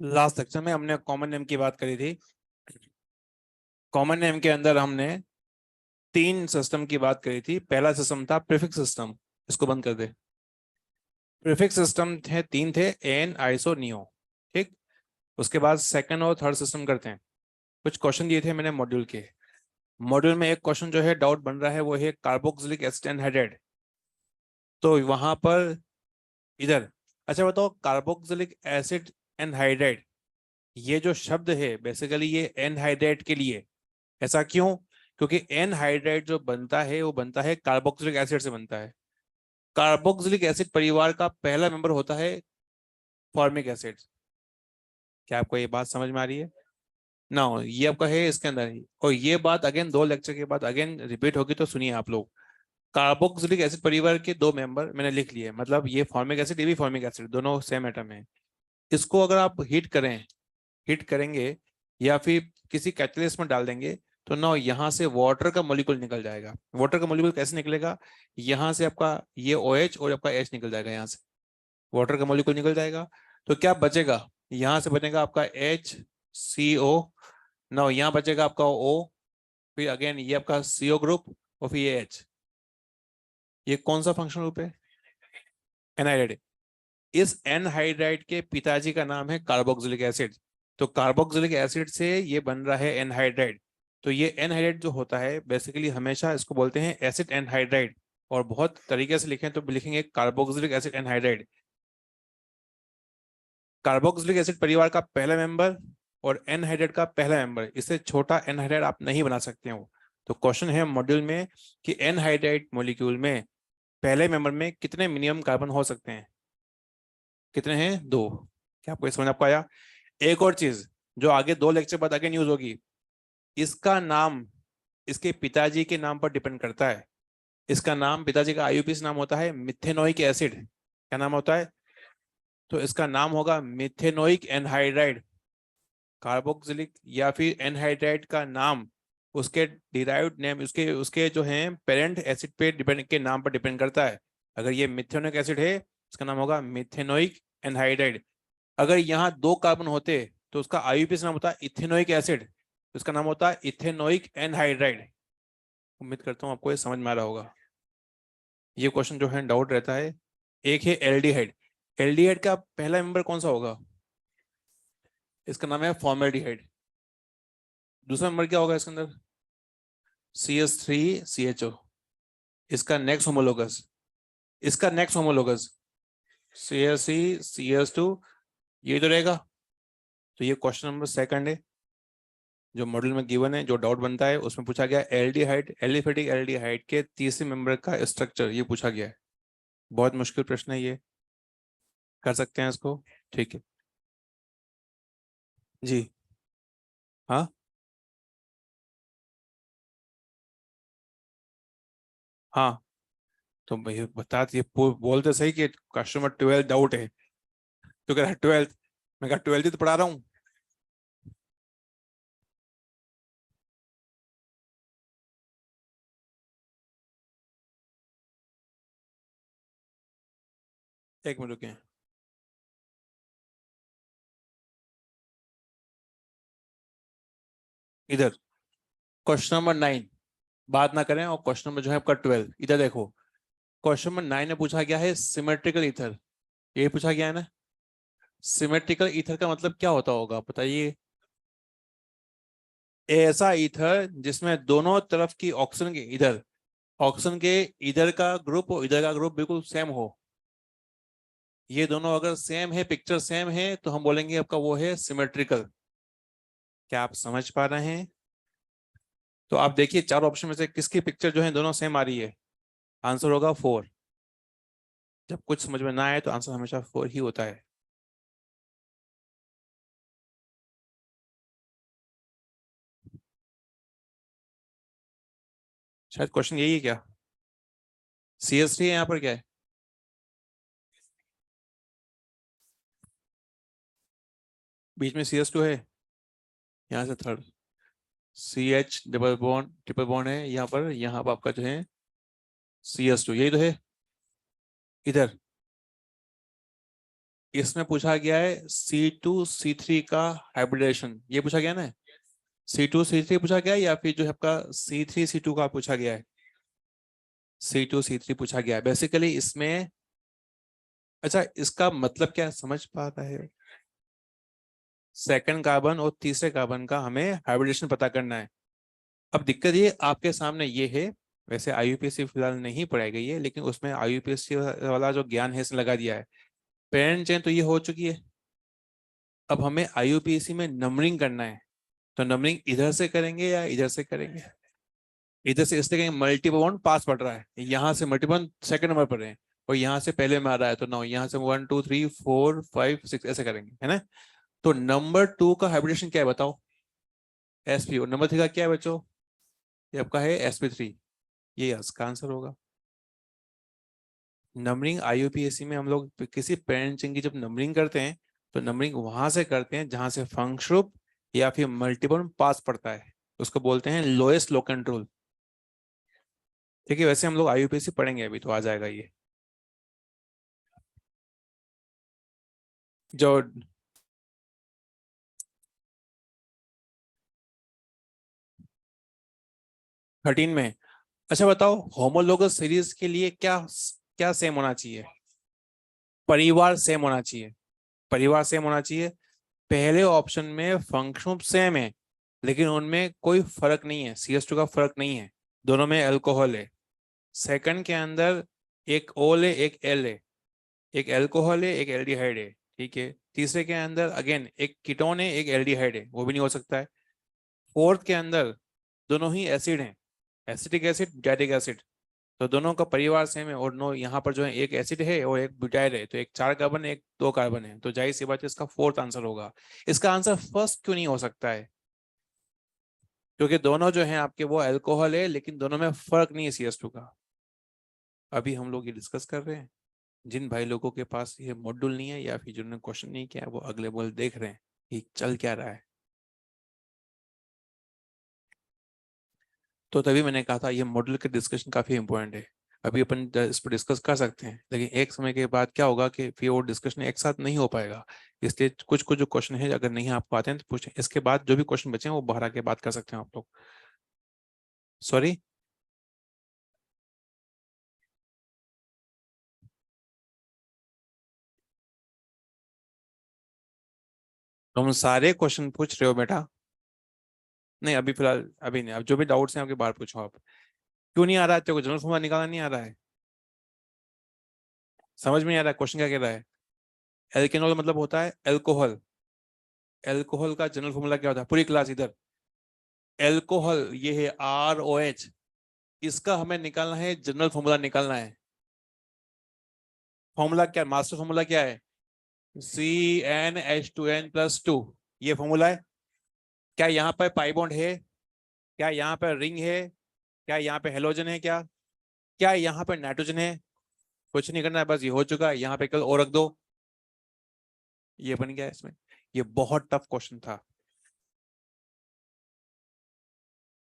Last lecture में हमने common name की बात करी थी। कॉमन नेम के अंदर हमने 3 सिस्टम की बात करी थी। पहला सिस्टम था प्रीफिक्स सिस्टम। इसको बंद कर दे। प्रीफिक्स सिस्टम थे 3 थे, एन, आइसो, नियो। ठीक। उसके बाद सेकंड और थर्ड सिस्टम करते हैं। कुछ क्वेश्चन दिए थे मैंने मॉड्यूल के। मॉड्यूल में एक क्वेश्चन जो है डाउट बन रहा है वो है कार्बोक्सिलिक एसिड एनहाइड्राइड। तो वहां पर इधर, अच्छा बताओ, कार्बोक्सिलिक एसिड एनहाइड्राइड ये जो शब्द है बेसिकली ये एनहाइड्राइड के लिए। ऐसा क्यों? क्योंकि एनहाइड्राइड जो बनता है वो बनता है कार्बोक्सिलिक एसिड से बनता है। कार्बोक्सिलिक एसिड परिवार का पहला मेंबर होता है फॉर्मिक एसिड। क्या आपको ये बात समझ में आ रही है ना? ये आपका है इसके अंदर ही। और ये बात अगेन 2 लेक्चर के बाद अगेन रिपीट होगी, तो सुनिए आप लोग। कार्बोक्सिलिक एसिड परिवार के 2 मेंबर मैंने लिख लिए, मतलब ये फॉर्मिक एसिड, ये भी फॉर्मिक एसिड, दोनों सेम एटम है। इसको अगर आप हीट करेंगे या फिर किसी कैटलिस्ट में डाल देंगे तो ना यहाँ से वाटर का मॉलिक्यूल निकल जाएगा। वाटर का मॉलिक्यूल कैसे निकलेगा? यहाँ से आपका ये OH और आपका H निकल जाएगा। यहाँ से वाटर का मॉलिक्यूल निकल जाएगा तो क्या बचेगा? यहाँ से बचेगा आपका HCO। ना यहाँ बचेगा आपका O, फिर अगेन ये आपका CO ग्रुप और फिर ये H। ये कौन सा फंक्शनल ग्रुप है? एनहाइड्राइड। इस एनहाइड्राइड के पिताजी का नाम है कार्बोक्सिलिक एसिड। तो कार्बोक्सिलिक एसिड से ये बन रहा है एनहाइड्राइड। तो ये एनहाइड्राइड जो होता है बेसिकली हमेशा इसको बोलते हैं एसिड एनहाइड्राइड। और बहुत तरीके से लिखें तो लिखेंगे carboxylic acid anhydride. Carboxylic acid परिवार का पहला मेंबर और एनहाइड्राइड का पहला मेंबर, इससे छोटा एनहाइड्राइड आप नहीं बना सकते हो। तो क्वेश्चन है मॉड्यूल में कि एनहाइड्राइड मॉलिक्यूल में पहले मेंबर में कितने मिनिमम कार्बन हो सकते हैं? कितने हैं? 2। क्या आपको समझ आपको आया? एक और चीज जो आगे 2 लेक्चर बाद आगे न्यूज होगी, इसका नाम इसके पिताजी के नाम पर डिपेंड करता है। इसका नाम, पिताजी का IUPAC नाम होता है मिथेनोइक एसिड। क्या नाम होता है? तो इसका नाम होगा मिथेनोइक एनहाइड्राइड। कार्बोक्सिलिक या फिर एनहाइड्राइड का नाम उसके डिराइव्ड नेम, उसके उसके जो हैं पेरेंट एसिड पे डिपेंड के नाम पर डिपेंड करता है। अगर ये मिथेनोइक एसिड है इसका नाम होगा मिथेनोइक एनहाइड्राइड। अगर यहाँ 2 कार्बन होते तो उसका IUPAC नाम होता है इथेनोइक एसिड, उसका नाम होता है इथेनोइक एनहाइड्राइड। उम्मीद करता हूँ आपको ये समझ में आ रहा होगा। ये क्वेश्चन जो है डाउट रहता है। एक है एल्डिहाइड। एल्डिहाइड का पहला मेंबर कौन सा होगा? इसका नाम है फॉर्मेल्डिहाइड। दूसरा नंबर क्या होगा इसके अंदर? CH3CHO। इसका नेक्स्ट होमोलोगस, CH3CH2, ये तो रहेगा। तो ये क्वेश्चन नंबर सेकंड है जो मॉडल में गिवन है, जो डाउट बनता है उसमें पूछा गया एल्डिहाइड, एलिफेटिक एल्डिहाइड के तीसरे मेंबर का स्ट्रक्चर ये पूछा गया है। बहुत मुश्किल प्रश्न है ये, कर सकते हैं इसको? ठीक है जी। हाँ हाँ। तो भाई बता दिए, बोलते सही कि कस्टमर 12 डाउट है। तो कह रहा है 12th। मैं कहा 12th ही तो पढ़ा रहा हूँ। एक मिनट रुके। इधर क्वेश्चन नंबर 9, बात ना करें, और क्वेश्चन नंबर जो है आपका 12 इधर देखो। क्वेश्चन नंबर 9 में पूछा गया है सिमेट्रिकल ईथर। ये पूछा गया है ना। सिमेट्रिकल ईथर का मतलब क्या होता होगा बताइए? ऐसा ईथर जिसमें दोनों तरफ की ऑक्सीजन के इधर, ऑक्सीजन के इधर का ग्रुप और इधर का ग्रुप बिल्कुल सेम हो। ये दोनों अगर सेम है, पिक्चर सेम है, तो हम बोलेंगे आपका वो है सिमेट्रिकल। क्या आप समझ पा रहे हैं? तो आप देखिए 4 ऑप्शन में से किसकी पिक्चर जो है दोनों सेम आ रही है। आंसर होगा 4। जब कुछ समझ में ना आए तो आंसर हमेशा 4 ही होता है। शायद क्वेश्चन यही है क्या? CH3 है यहाँ पर, क्या है? बीच में CH2 है, यहाँ से third CH double bond triple bond है यहाँ पर। यहाँ पर आपका जो है CH2, यही तो है। इधर इसमें पूछा गया है C2C3 का हाइब्रिडेशन, ये पूछा गया ना, C2C3 पूछा गया है या फिर जो है आपका C3C2 का पूछा गया है, C2C3 पूछा गया है बेसिकली इसमें। अच्छा इसका मतलब क्या समझ पा रहा है? सेकंड कार्बन और तीसरे कार्बन का हमें हाइब्रिडेशन पता करना है। अब दिक्कत ये आपके सामने ये है, वैसे आईयूपीएससी फिलहाल नहीं पढ़ाई गई है, लेकिन उसमें आईयूपीएससी वाला जो ज्ञान है इसने लगा दिया है। पेरेंट चेन तो ये हो चुकी है, अब हमें आईयूपीएससी में नंबरिंग करना है। तो नंबरिंग इधर से करेंगे या इधर से करेंगे? इधर से इसलिए कहेंगे मल्टीपल बॉन्ड पास पड़ रहा है, यहाँ से मल्टीपल बॉन्ड सेकंड नंबर पर है और यहाँ से पहले में आ रहा है, तो 9 यहाँ से 1 2 3 4 5 6 ऐसे करेंगे, है ना। तो नंबर 2 का हाइब्रिडेशन क्या है बताओ? sp। और नंबर 3 का क्या है बच्चों? ये आपका है sp3। ये इसका आंसर होगा। नंबरिंग आईयूपीएससी में हम लोग किसी पेरेंट चेन की जब नंबरिंग करते हैं तो नंबरिंग वहां से करते हैं जहां से फंक्शनल या फिर मल्टीपल पास पड़ता है, उसको बोलते हैं लोएस्ट लोकेंट रूल। ठीक है, वैसे हम लोग आईयूपीएससी पढ़ेंगे अभी तो आ जाएगा ये जो 13 में। अच्छा बताओ होमोलोगस सीरीज के लिए क्या क्या सेम होना चाहिए? परिवार सेम होना चाहिए, परिवार सेम होना चाहिए। पहले ऑप्शन में फंक्शन सेम है लेकिन उनमें कोई फर्क नहीं है, CS2 का फर्क नहीं है, दोनों में अल्कोहल है। सेकंड के अंदर एक ओल है एक एल है, एक अल्कोहल है एक एल्डिहाइड है, ठीक है। तीसरे के अंदर अगेन एक कीटोन है एक एल्डिहाइड है, वो भी नहीं हो सकता है। फोर्थ के अंदर दोनों ही एसिड हैं, एसिटिक एसिड ब्यूटाइक एसिड, तो दोनों का परिवार सेम है। और नो यहाँ पर जो है एक एसिड है और एक ब्यूटाइल है, तो एक 4 कार्बन है एक 2 कार्बन है, तो जाहिर सी बात है इसका फोर्थ आंसर होगा। इसका आंसर फर्स्ट क्यों नहीं हो सकता है? क्योंकि दोनों जो है आपके वो अल्कोहल है लेकिन दोनों में फर्क नहीं है CS2 का। अभी हम लोग ये डिस्कस कर रहे हैं, जिन भाई लोगों के पास ये मॉड्यूल नहीं है या फिर जिन्होंने क्वेश्चन नहीं किया है वो अगले बॉल देख रहे हैं कि चल क्या रहा है। तो तभी मैंने कहा था ये मॉड्यूल के डिस्कशन काफी इंपॉर्टेंट है। अभी अपन इस पर डिस्कस कर सकते हैं लेकिन एक समय के बाद क्या होगा कि फिर वो डिस्कशन एक साथ नहीं हो पाएगा। इसलिए कुछ कुछ जो क्वेश्चन है अगर नहीं आपको आते हैं तो पूछें, इसके बाद जो भी क्वेश्चन बचे हैं वो बाहर आके बात कर सकते हैं आप लोग। सॉरी। तुम सारे क्वेश्चन पूछ रहे हो बेटा? नहीं अभी फिलहाल अभी नहीं, अब जो भी डाउट्स हैं आपके बाहर पूछो आप। क्यों नहीं आ रहा है तेरे को? जनरल फॉर्मूला निकालना नहीं आ रहा है? समझ में नहीं आ रहा है क्वेश्चन क्या कह रहा है? एल्केनॉल मतलब होता है अल्कोहल, एल्कोहल का जनरल फॉर्मूला क्या होता है? पूरी क्लास इधर। एल्कोहल ये है ROH, इसका हमें निकालना है, जनरल फॉर्मूला निकालना है। फॉर्मूला क्या, मास्टर फॉर्मूला क्या है? CnH2n+2, ये फॉर्मूला है। क्या यहाँ पर पाई बॉन्ड है? क्या यहाँ पर रिंग है? क्या यहाँ पे हेलोजन है? क्या यहाँ पर नाइट्रोजन है? कुछ नहीं करना है, बस ये हो चुका है, यहाँ पे कल और रख दो, ये बन गया इसमें। ये बहुत टफ क्वेश्चन था।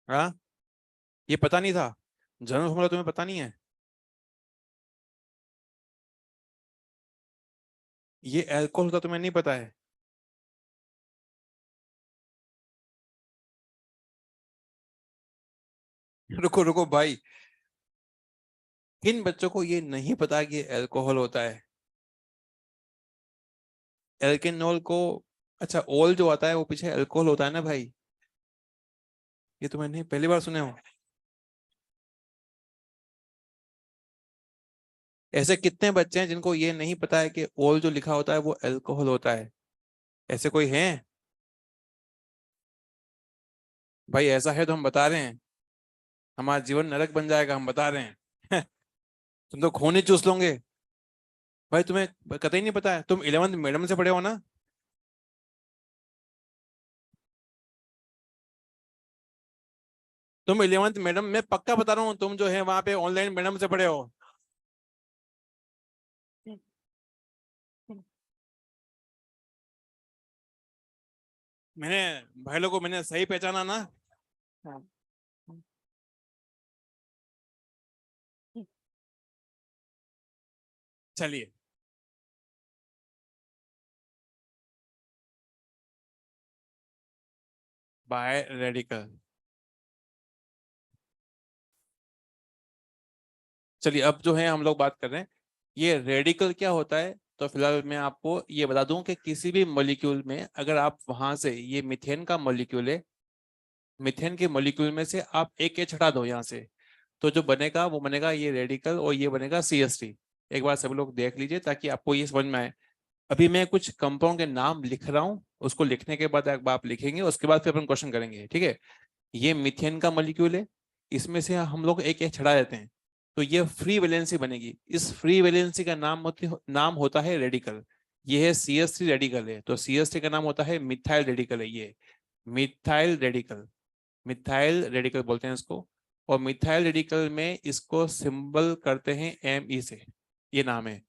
हाँ, ये पता नहीं था? जनरल फॉर्मूला तुम्हें पता नहीं है? ये अल्कोहल का तुम्हें नहीं पता है? रुको रुको भाई, किन बच्चों को ये नहीं पता कि अल्कोहल होता है? एल्केनॉल को, अच्छा ओल जो आता है वो पीछे अल्कोहल होता है ना भाई, ये तुम्हें नहीं पहली बार सुने हो? ऐसे कितने बच्चे हैं जिनको ये नहीं पता है कि ओल जो लिखा होता है वो अल्कोहल होता है? ऐसे कोई है? भाई ऐसा है तो हम बता रहे हैं, हमारा जीवन नरक बन जाएगा, हम बता रहे हैं। तुम तो खून ही चूस लोगे। भाई तुम्हें कतई नहीं पता है, तुम 11th मैडम से पढ़े हो ना? तुम 11th मैडम, मैं पक्का बता रहा हूँ, तुम जो है वहां पे ऑनलाइन मैडम से पढ़े हो। मैंने भाई लोगों को मैंने सही पहचाना ना? हाँ। चलिए। By radical. चलिए अब जो है हम लोग बात कर रहे हैं ये रेडिकल क्या होता है। तो फिलहाल मैं आपको ये बता दूं कि किसी भी मॉलिक्यूल में अगर आप वहां से, ये मीथेन का मॉलिक्यूल है, मीथेन के मॉलिक्यूल में से आप एक एच हटा दो यहाँ से, तो जो बनेगा वो बनेगा ये रेडिकल और ये बनेगा CH3। एक बार सब लोग देख लीजिए ताकि आपको ये समझ में आए। अभी मैं कुछ कंपाउंड के नाम लिख रहा हूँ, उसको लिखने के बाद एक बार आप लिखेंगे, उसके बाद फिर अपन क्वेश्चन करेंगे, ठीक है। ये मीथेन का मॉलिक्यूल है, इसमें से हम लोग एक एच हटा देते हैं, तो ये फ्री वैलेंसी बनेगी। इस फ्री वैलेंसी का नाम होता है रेडिकल। ये है CH3 रेडिकल है, तो CH3 का नाम होता है मिथाइल रेडिकल है। ये मिथाइल रेडिकल, मिथाइल रेडिकल बोलते हैं इसको। और मिथाइल रेडिकल में इसको सिंबल करते हैं Me से, ये नाम है।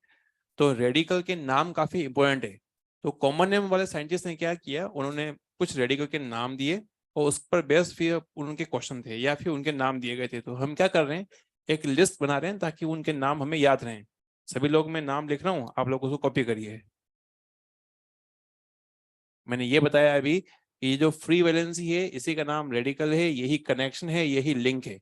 तो रेडिकल के नाम काफी इंपॉर्टेंट है। तो कॉमन नेम वाले साइंटिस्ट ने क्या किया, उन्होंने कुछ रेडिकल के नाम दिए और उस पर बेस फिर उनके क्वेश्चन थे या फिर उनके नाम दिए गए थे। तो हम क्या कर रहे हैं, एक लिस्ट बना रहे हैं ताकि उनके नाम हमें याद रहें। सभी लोग मैं नाम लिख रहा हूँ, आप लोग उसको कॉपी करिए। मैंने ये बताया अभी कि ये जो फ्री वैलेंसी है इसी का नाम रेडिकल है, यही कनेक्शन है, यही लिंक है।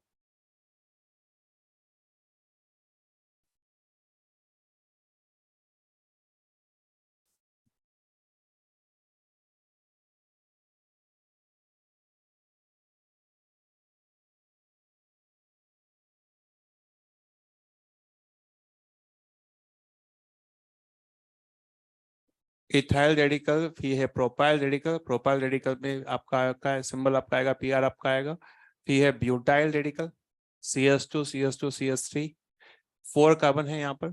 इथाइल रेडिकल, फिर है प्रोपाइल रेडिकल। प्रोपाइल रेडिकल में आपका सिंबल आपका आएगा PR, आपका आएगा। फिर है butyl radical, CH2 CH2 CH3, 4 carbon है यहाँ पर,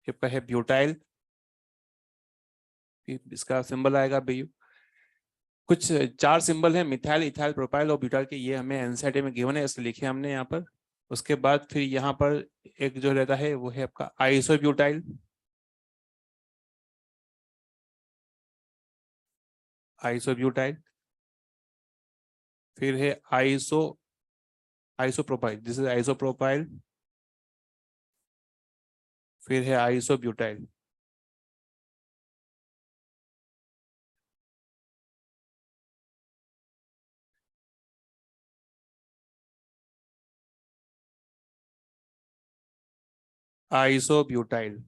आपका है ब्यूटाइल, फिर इसका सिंबल आएगा BU। कुछ 4 सिंबल है मिथाइल, इथाइल, प्रोपाइल और ब्यूटाइल के, ये हमें एनसीईआरटी में गिवन है इसलिए लिखे हमने यहाँ पर। उसके बाद फिर यहाँ पर एक जो रहता है वो है आपका आइसोब्यूटाइल, आइसोब्यूटाइल। फिर है आइसोप्रोपाइल, दिस इज आइसोप्रोपाइल। फिर है आइसोब्यूटाइल। आइसोब्यूटाइल।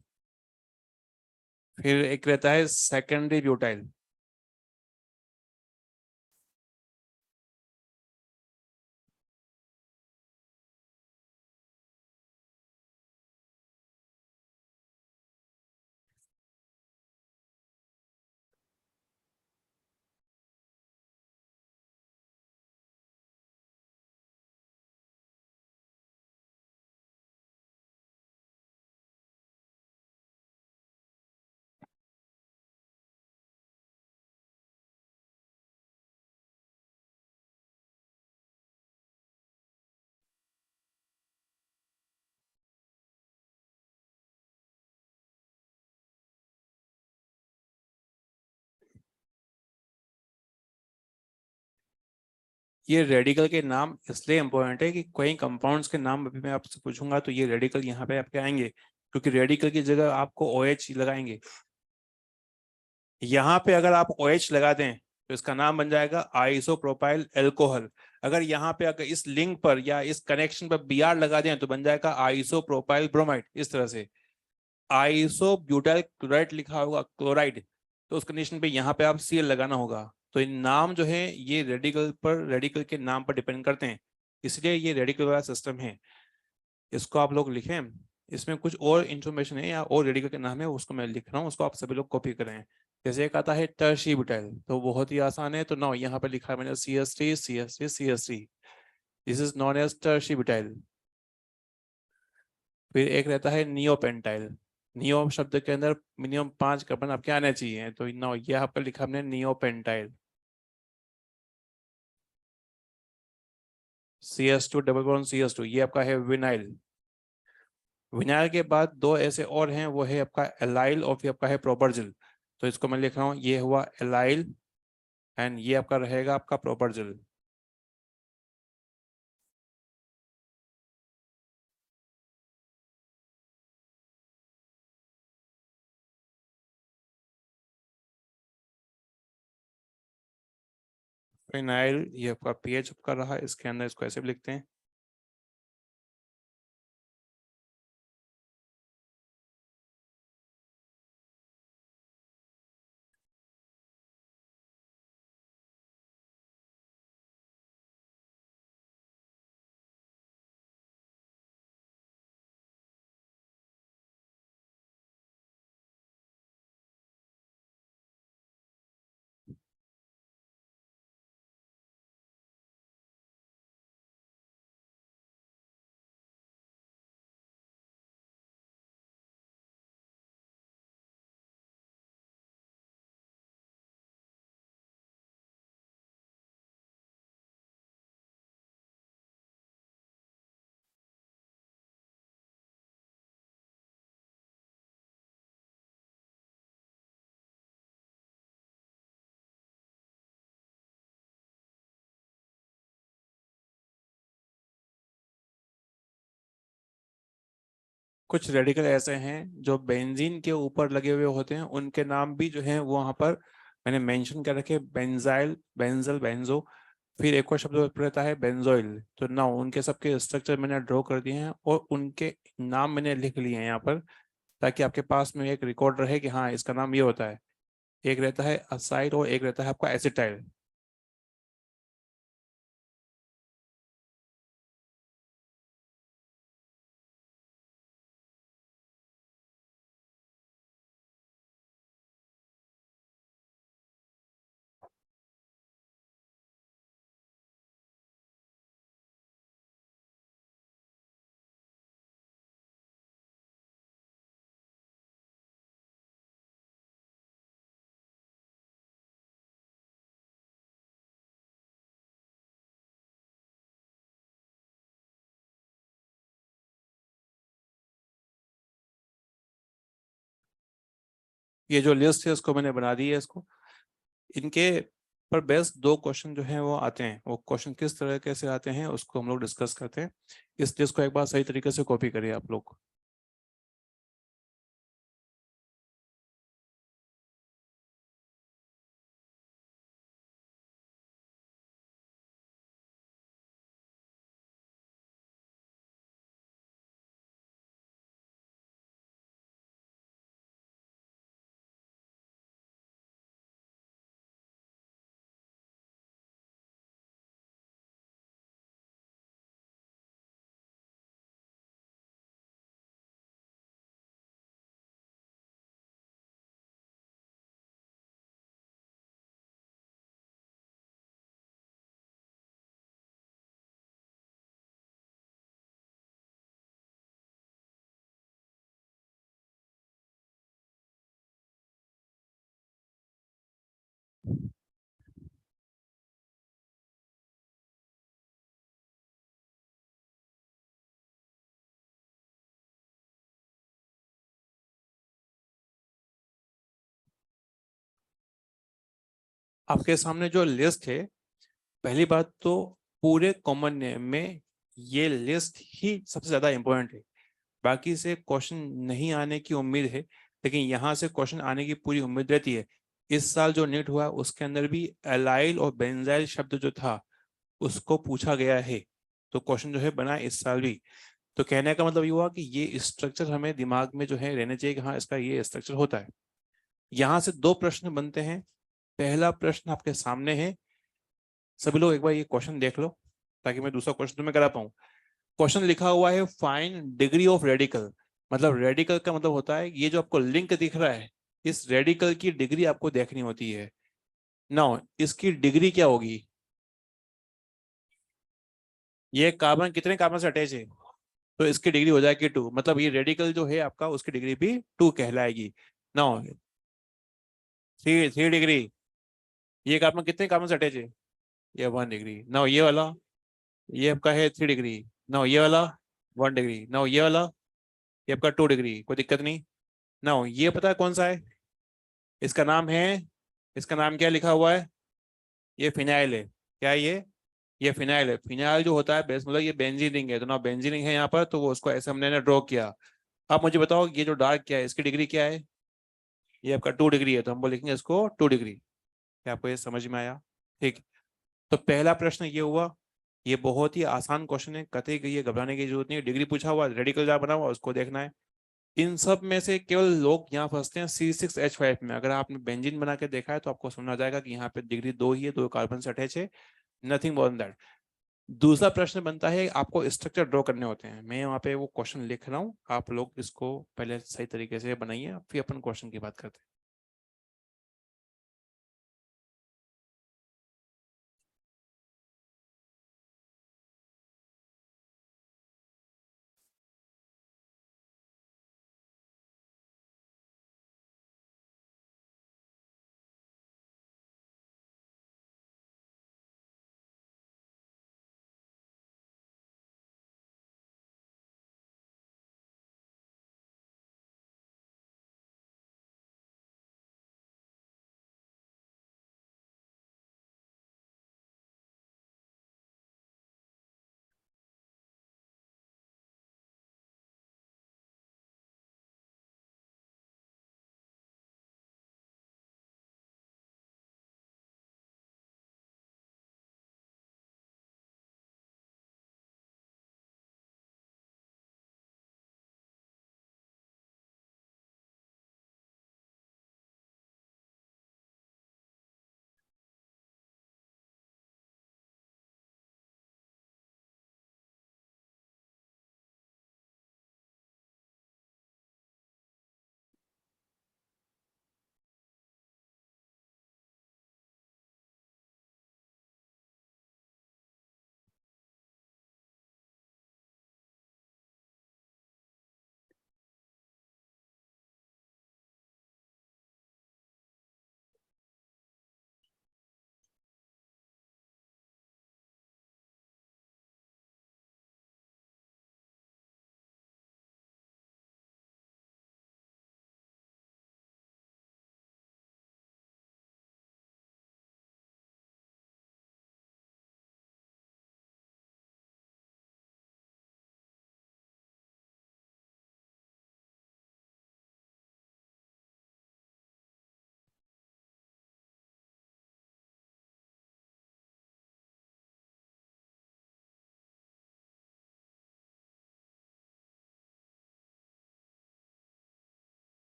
फिर एक रहता है सेकेंडरी ब्यूटाइल। ये रेडिकल के नाम इसलिए इंपॉर्टेंट है कि कई कंपाउंड्स के नाम अभी मैं आपसे पूछूंगा तो ये रेडिकल यहाँ पे आपके आएंगे, क्योंकि रेडिकल की जगह आपको OH लगाएंगे। यहाँ पे अगर आप OH लगा दें तो इसका नाम बन जाएगा आइसोप्रोपाइल एल्कोहल। अगर यहाँ पे अगर इस लिंक पर या इस कनेक्शन पर Br लगा दें तो बन जाएगा आइसोप्रोपाइल ब्रोमाइड। इस तरह से आइसोब्यूटाइल क्लोराइड लिखा होगा, क्लोराइड, तो उस कंडीशन पे यहाँ पे आप Cl लगाना होगा। तो इन नाम जो है ये रेडिकल पर, रेडिकल के नाम पर डिपेंड करते हैं, इसलिए ये रेडिकल वाला सिस्टम है। इसको आप लोग लिखें, इसमें कुछ और इंफॉर्मेशन है या और रेडिकल के नाम है उसको मैं लिख रहा हूँ, उसको आप सभी लोग कॉपी करें। जैसे एक आता है टर्शी ब्यूटाइल, तो बहुत ही आसान है। तो नाउ यहाँ पर लिखा है मैंने CH3 CH3 CH3, this is known as tertiary butyl. फिर एक रहता है नियोपेंटाइल। नियो शब्द के अंदर मिनिमम 5 कार्बन आपके आने चाहिए, तो नाउ ये यहाँ पर लिखा हमने neopentyl. CH2 double bond CH2, ये आपका है विनाइल। विनाइल के बाद दो ऐसे और हैं, वो है आपका एलाइल और फिर आपका है प्रोपर्जिल। तो इसको मैं लिख रहा हूँ, ये हुआ एलाइल एंड ये आपका रहेगा आपका प्रोपर्जिल। फिनाइल ये आपका पीएच कर रहा है, इसके अंदर इसको ऐसे भी लिखते हैं। कुछ रेडिकल ऐसे हैं जो बेंजीन के ऊपर लगे हुए होते हैं, उनके नाम भी जो हैं वो वहां पर मैंने मेंशन कर रखे, बेंजाइल, बेंजल, बेंजो। फिर एक और शब्द रहता है बेंजोइल। तो ना उनके सबके स्ट्रक्चर मैंने ड्रॉ कर दिए हैं और उनके नाम मैंने लिख लिए हैं यहाँ पर, ताकि आपके पास में एक रिकॉर्ड रहे कि हाँ इसका नाम ये होता है। एक रहता है असाइड और एक रहता है आपका एसिटाइल। ये जो लिस्ट है उसको मैंने बना दी है इसको। इनके पर बेस्ट दो क्वेश्चन जो हैं वो आते हैं, वो क्वेश्चन किस तरह के से आते हैं उसको हम लोग डिस्कस करते हैं। इस लिस्ट को एक बार सही तरीके से कॉपी करिए आप लोग। आपके सामने जो लिस्ट है, पहली बात तो पूरे कॉमन नेम में ये लिस्ट ही सबसे ज्यादा इंपॉर्टेंट है। बाकी से क्वेश्चन नहीं आने की उम्मीद है, लेकिन यहाँ से क्वेश्चन आने की पूरी उम्मीद रहती है। इस साल जो नीट हुआ उसके अंदर भी एलाइल और बेंजाइल शब्द जो था उसको पूछा गया है। तो क्वेश्चन जो है बना इस साल भी। तो कहने का मतलब ये हुआ कि ये स्ट्रक्चर हमें दिमाग में जो है रहने चाहिए कि हाँ इसका ये स्ट्रक्चर होता है। यहाँ से दो प्रश्न बनते हैं। पहला प्रश्न आपके सामने है, सभी लोग एक बार ये क्वेश्चन देख लो ताकि मैं दूसरा क्वेश्चन तुम्हें करा पाऊँ। क्वेश्चन लिखा हुआ है फाइंड डिग्री ऑफ रेडिकल। मतलब रेडिकल का मतलब होता है ये जो आपको लिंक दिख रहा है, इस रेडिकल की डिग्री आपको देखनी होती है। नाउ इसकी डिग्री क्या होगी? ये कार्बन कितने कार्बन से अटैच है, तो इसकी डिग्री हो जाएगी 2। मतलब ये रेडिकल जो है आपका उसकी डिग्री भी 2 कहलाएगी। Now 3 degree. ये कार्बन कितने कार्बन से अटैच है? ये 1 डिग्री। नाउ ये वाला, ये आपका है 3 डिग्री। नाउ ये वाला 1 डिग्री। नाउ ये वाला, ये आपका 2 डिग्री। कोई दिक्कत नहीं। नाउ ये पता है कौन सा है? इसका नाम है, इसका नाम क्या लिखा हुआ है? ये फिनाइल है। क्या है ये फिनाइल है। फिनाइल जो होता है बेस मतलब ये बेंजीन रिंग है, तो ना बेंजीन रिंग है यहाँ पर, तो वो उसको ऐसे हमने ड्रॉ किया। अब मुझे बताओ ये जो डार्क क्या है, इसकी डिग्री क्या है? ये आपका 2 डिग्री है, तो हम बोलेंगे इसको 2 डिग्री। क्या आपको ये समझ में आया? ठीक। तो पहला प्रश्न ये हुआ, ये बहुत ही आसान क्वेश्चन है, कतई ये घबराने की जरूरत नहीं है। डिग्री पूछा हुआ, रेडिकल जार बना हुआ, उसको देखना है। इन सब में से केवल लोग यहाँ फंसते हैं C6H5 में। अगर आपने बेंजीन बना के देखा है तो आपको समझ आ जाएगा कि यहाँ पे डिग्री दो ही है, दो कार्बन से अटैच है, नथिंग मोर देन दैट। दूसरा प्रश्न बनता है, आपको स्ट्रक्चर ड्रॉ करने होते हैं। मैं वहाँ पे वो क्वेश्चन लिख रहा हूँ, आप लोग इसको पहले सही तरीके से बनाइए, फिर अपन क्वेश्चन की बात करते हैं।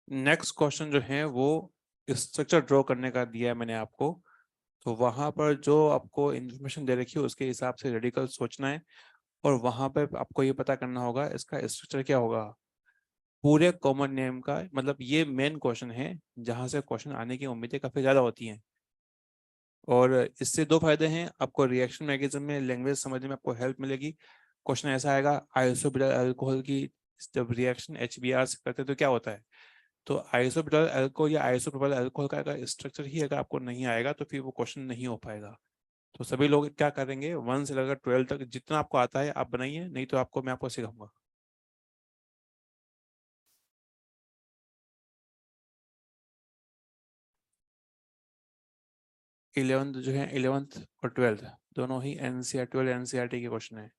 नेक्स्ट क्वेश्चन जो है वो स्ट्रक्चर ड्रॉ करने का दिया है मैंने आपको। तो वहां पर जो आपको इंफॉर्मेशन दे रखी है उसके हिसाब से रेडिकल सोचना है, और वहां पर आपको ये पता करना होगा इसका स्ट्रक्चर क्या होगा। पूरे कॉमन नेम का मतलब ये मेन क्वेश्चन है जहां से क्वेश्चन आने की उम्मीदें काफी ज्यादा होती हैं। और इससे दो फायदे हैं, आपको रिएक्शन मैकेनिज्म में लैंग्वेज समझने में आपको हेल्प मिलेगी। क्वेश्चन ऐसा आएगा, आइसोब्यूटाइल अल्कोहल की जब रिएक्शन HBr से करते हैं तो क्या होता है। तो आइसोब्यूटाइल अल्कोहल या आइसोप्रोपाइल अल्कोहल का अगर स्ट्रक्चर ही अगर आपको नहीं आएगा तो फिर वो क्वेश्चन नहीं हो पाएगा। तो सभी लोग क्या करेंगे, 1 से लेकर 12 तक जितना आपको आता है आप बनाइए, नहीं तो आपको मैं आपको सिखाऊंगा। 11th जो है, 11th और 12th दोनों ही NCERT 12 NCERT के क्वेश्चन है।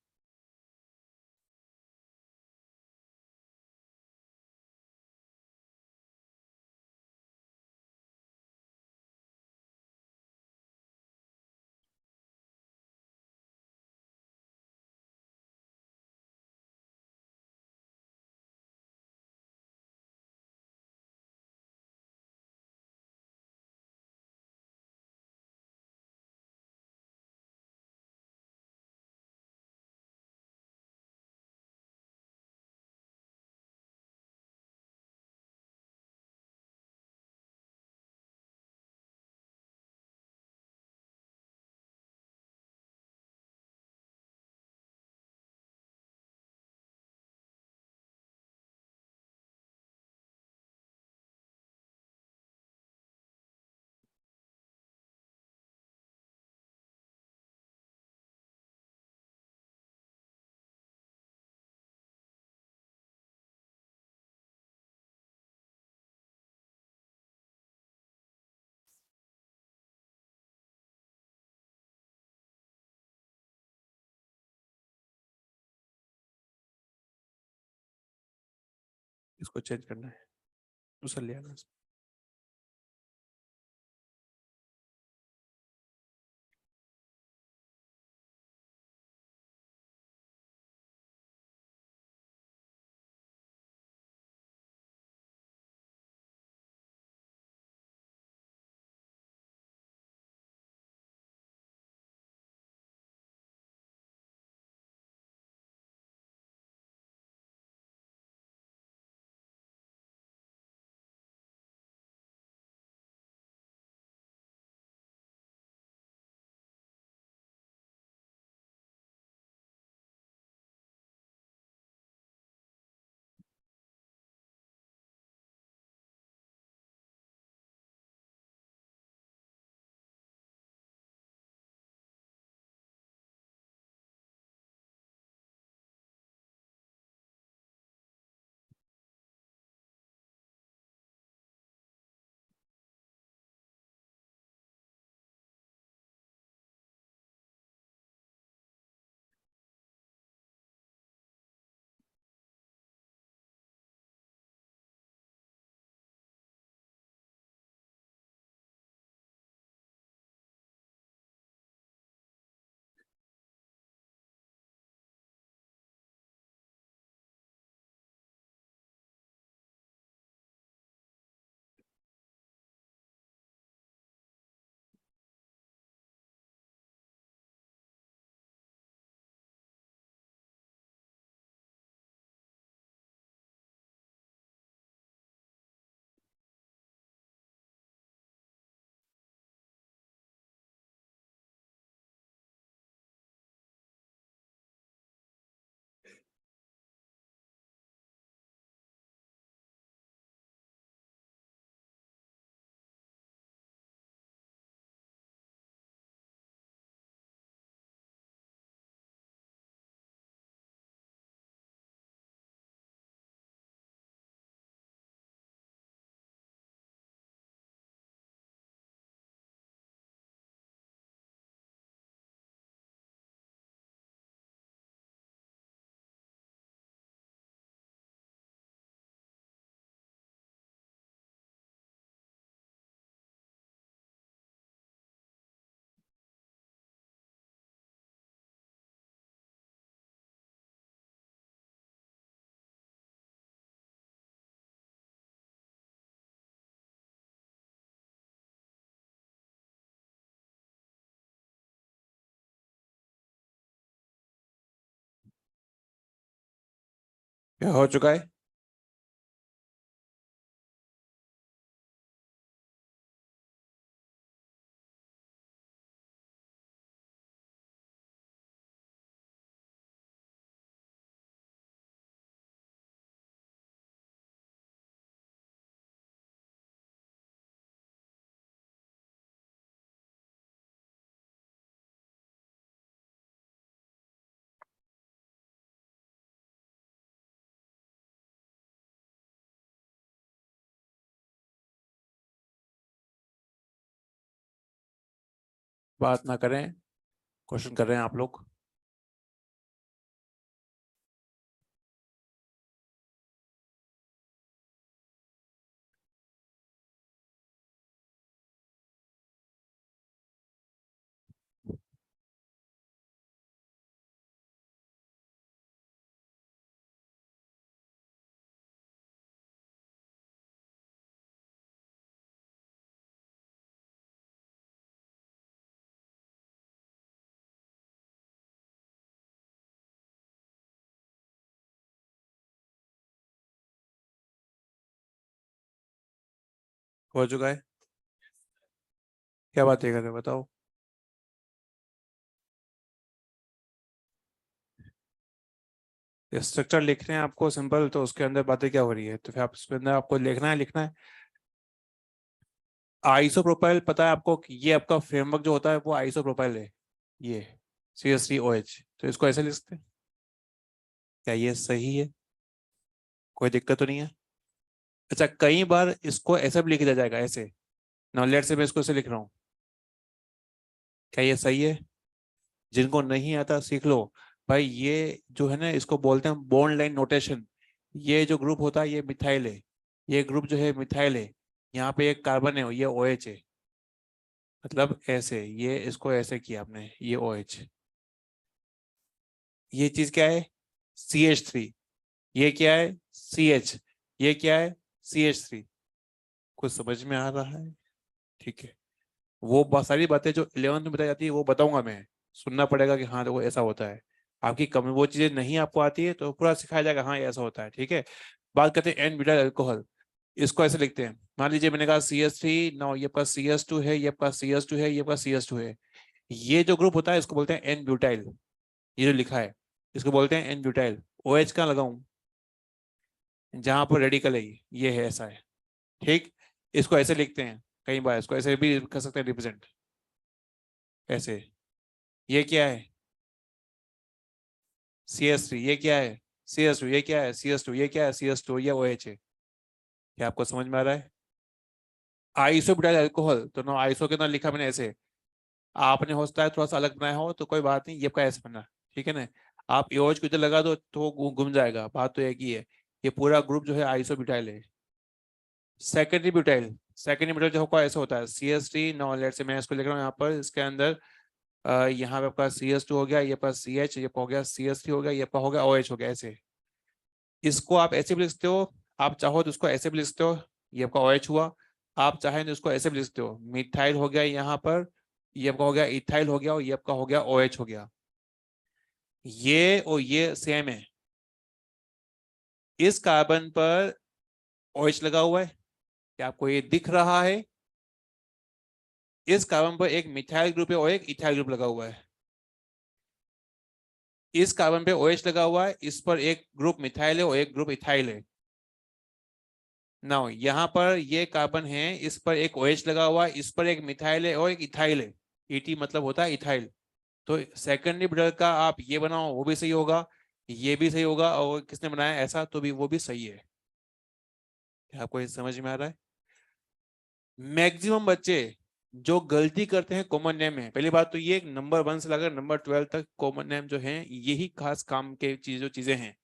इसको चेंज करना है, दूसरा ले आना। क्या हो चुका है? बात ना करें, क्वेश्चन कर रहे हैं आप लोग। हो चुका है। क्या बात है, कर रहे हो? बताओ। स्ट्रक्चर लिखने हैं आपको सिंपल, तो उसके अंदर बातें क्या हो रही है, तो फिर आप उसके अंदर आपको लिखना है। आइसोप्रोपाइल पता है आपको कि ये आपका फ्रेमवर्क जो होता है वो आइसोप्रोपाइल है, ये CH3OH। तो इसको ऐसे लिख सकते हैं। क्या ये सही है? कोई दिक्कत तो नहीं है? अच्छा, कई बार इसको ऐसे भी लिख दिया जाएगा, ऐसे। नाउ लेट से मैं इसको ऐसे लिख रहा हूँ। क्या ये सही है? जिनको नहीं आता सीख लो। भाई ये जो है ना, इसको बोलते हैं बॉन्ड लाइन नोटेशन। ये जो ग्रुप होता है ये मिथाइल है, ये ग्रुप जो है मिथाइल है, यहाँ पे एक कार्बन है ये OH है, मतलब ऐसे, ये इसको ऐसे किया आपने, ये OH, ये चीज क्या है CH3, ये क्या है CH, ये क्या है CH3। कुछ समझ में आ रहा है? ठीक है, वो बहुत सारी बातें जो 11th में बताई जाती है वो बताऊंगा मैं, सुनना पड़ेगा कि हाँ देखो ऐसा होता है। आपकी कम वो चीजें नहीं आपको आती है तो पूरा सिखाया जाएगा, हाँ ये ऐसा होता है। ठीक है, बात करते हैं एन ब्यूटाइल अल्कोहल। इसको ऐसे लिखते हैं, मान लीजिए मैंने कहा CH3, नो ये आपका CS2 है, ये आपका CS2 है, ये आपका CS2 है। ये जो ग्रुप होता है इसको बोलते हैं एन ब्यूटाइल, ये जो लिखा है इसको बोलते हैं एन ब्यूटाइल। OH कहाँ लगाऊं, जहां पर रेडिकल है ये है, ऐसा है। ठीक, इसको ऐसे लिखते हैं, कई बार इसको ऐसे भी कर सकते हैं रिप्रेजेंट, ऐसे। ये क्या है CS3, ये क्या है CS2, ये क्या है CS2, ये क्या है CS2, ये OH है। क्या आपको समझ में आ रहा है? आइसोब्यूटाइल अल्कोहल, तो ना आइसो के ना लिखा मैंने ऐसे, आपने हो सकता है थोड़ा सा अलग बनाया हो तो कोई बात नहीं, ये आपका ऐसे बना। ठीक है ना, आप OH को इधर लगा दो तो घूम जाएगा, बात तो एक ही है। ये पूरा ग्रुप जो है आइसोब्यूटाइल है। सेकेंडरी ब्यूटाइल, सेकेंडरी ब्यूटाइल जो होगा ऐसा होता है CS3, नो लेट से मैं इसको लिख रहा हूँ यहाँ पर, इसके अंदर यहाँ पे आपका CS2 हो गया, ये आपका CH, ये हो गया CS3 हो गया, ये आपका हो गया OH हो गया, ऐसे। इसको आप ऐसे भी लिख सकते हो, आप चाहो तो इसको ऐसे भी लिख सकते हो, ये आपका OH हुआ। आप चाहें तो इसको ऐसे भी लिख सकते हो, मिथाइल हो गया यहाँ पर, ये आपका हो गया इथाइल हो गया, और ये आपका हो गया OH हो गया। ये और ये सेम है। इस कार्बन पर OH लगा हुआ है, क्या आपको ये दिख रहा है? इस कार्बन पर एक मिथाइल ग्रुप है और एक इथाइल ग्रुप लगा हुआ है। इस कार्बन पे OH लगा हुआ है, इस पर एक ग्रुप मिथाइल है और एक ग्रुप इथाइल है। नाउ यहाँ पर ये कार्बन है, इस पर एक OH लगा हुआ है, इस पर एक मिथाइल है और एक इथाइल है। ET मतलब होता है इथाइल। तो सेकेंडरी ब्रदर का आप ये बनाओ वो भी सही होगा, ये भी सही होगा, और किसने बनाया ऐसा तो भी वो भी सही है। क्या आपको ये समझ में आ रहा है? मैक्सिमम बच्चे जो गलती करते हैं कॉमन नेम में, पहली बात तो ये नंबर 1 से लेकर नंबर 12 तक कॉमन नेम जो है यही खास काम के जो चीजें हैं।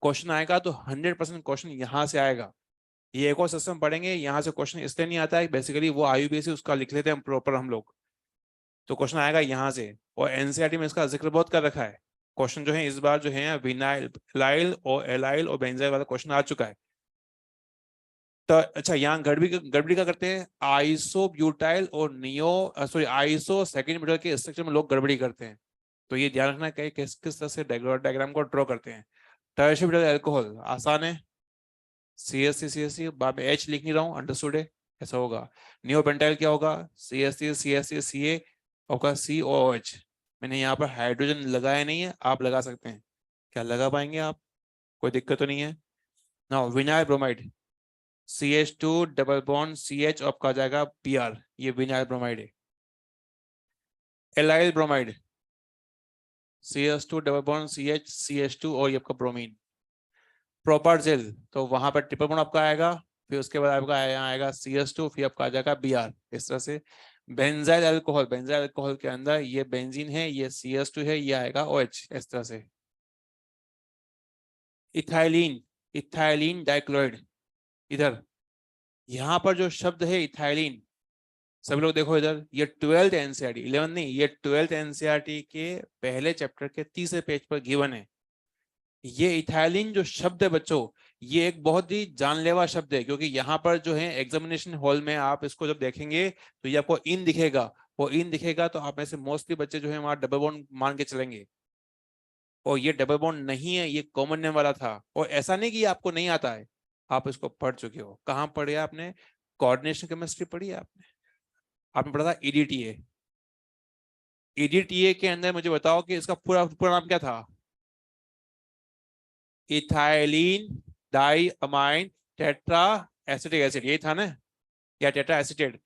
क्वेश्चन आएगा तो 100% क्वेश्चन यहाँ से आएगा। ये एक और सिस्टम पढ़ेंगे, यहाँ से क्वेश्चन इसलिए नहीं आता है, बेसिकली वो IUPAC उसका लिख लेते हैं प्रॉपर हम लोग, तो क्वेश्चन आएगा यहाँ से। और NCERT में इसका जिक्र बहुत कर रखा है। क्वेश्चन जो है इस बार जो है विनाइल लाइल और एलाइल और बेंजाइल वाला क्वेश्चन आ चुका है। तो अच्छा, यहाँ गड़बड़ी का करते हैं, आइसो ब्यूटाइल और neo sorry iso second butyl के स्ट्रक्चर में लोग गड़बड़ी करते हैं। तो ये ध्यान रखना है किस किस तरह से डायग्राम को ड्रॉ करते हैं। टर्शियरी ब्यूटाइल अल्कोहल आसान है, CH3 बाद में H लिख नहीं रहा हूँ, अंडरस्टूड है, ऐसा होगा। नियोपेंटाइल क्या होगा, CH3 होगा COOH। मैंने यहाँ पर हाइड्रोजन लगाया नहीं है, आप लगा सकते हैं, क्या लगा पाएंगे आप? कोई दिक्कत तो नहीं है ना। Vinyl bromide CH2 double bond CH और आपका जाएगा Br, ये विनाइल ब्रोमाइड है। Allyl bromide CH2 double bond CH CH2 और ये आपका ब्रोमीन। प्रॉपर जेल तो वहां पर ट्रिपल बॉन्ड आपका आएगा, फिर उसके बाद आपका यहाँ आएगा CH2, फिर आपका आ जाएगा Br, इस तरह से। बेंजाइल अल्कोहल के अंदर ये बेंजीन है, ये CH2 है, ये आएगा OH, इस तरह से। इथाइलिन, इथाइलिन डाइक्लोराइड, इधर यहाँ पर जो शब्द है इथाइलिन, सभी लोग देखो इधर, ये 12th NCERT 11 नहीं, ये 12th NCERT के पहले चैप्टर के तीसरे पेज पर गिवन है। ये इथाइलिन जो शब्द है बच्चों, ये एक बहुत ही जानलेवा शब्द है, क्योंकि यहाँ पर जो है एग्जामिनेशन हॉल में आप इसको जब देखेंगे तो ये आपको इन दिखेगा, वो इन दिखेगा तो आप में से मोस्टली बच्चे जो है वहां डबल बॉन्ड मान के चलेंगे, और ये डबल बॉन्ड नहीं है, ये कॉमन नेम वाला था। और ऐसा नहीं कि आपको नहीं आता है, आप इसको पढ़ चुके हो। कहाँ पढ़े आपने? कोऑर्डिनेशन केमिस्ट्री पढ़ी है आपने, आपने पढ़ा था EDTA। EDTA के अंदर मुझे बताओ कि इसका पूरा पूरा नाम क्या था? Ethylene diamine tetraacetic acid, यही था ना, या टेट्रा एसिटेट।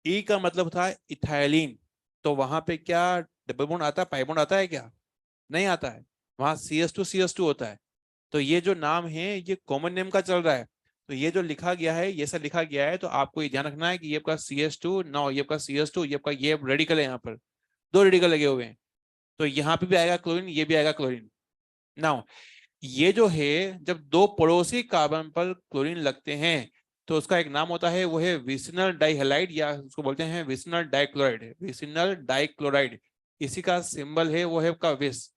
ई का मतलब था इथाइलिन, तो वहां पे क्या डबल बॉन्ड आता है, पाई बॉन्ड आता है क्या? नहीं आता है, वहां CS2 होता है। तो ये जो नाम है ये कॉमन नेम का चल रहा है, तो ये जो लिखा गया है ये सब लिखा गया है, तो आपको ये ध्यान रखना है कि ये आपका CS2, ना ये आपका CS2, ये आपका ये रेडिकल है, यहाँ पर दो रेडिकल लगे हुए हैं, तो यहाँ पे भी आएगा क्लोरीन, ये भी आएगा क्लोरीन। नाउ ये जो है जब दो पड़ोसी कार्बन पर क्लोरीन लगते हैं तो उसका एक नाम होता है, वो है विसिनल डाइहैलाइड, या उसको बोलते हैं विसिनल डाइक्लोराइड। विसिनल डाइक्लोराइड, इसी का सिंबल है वो है आपका विस।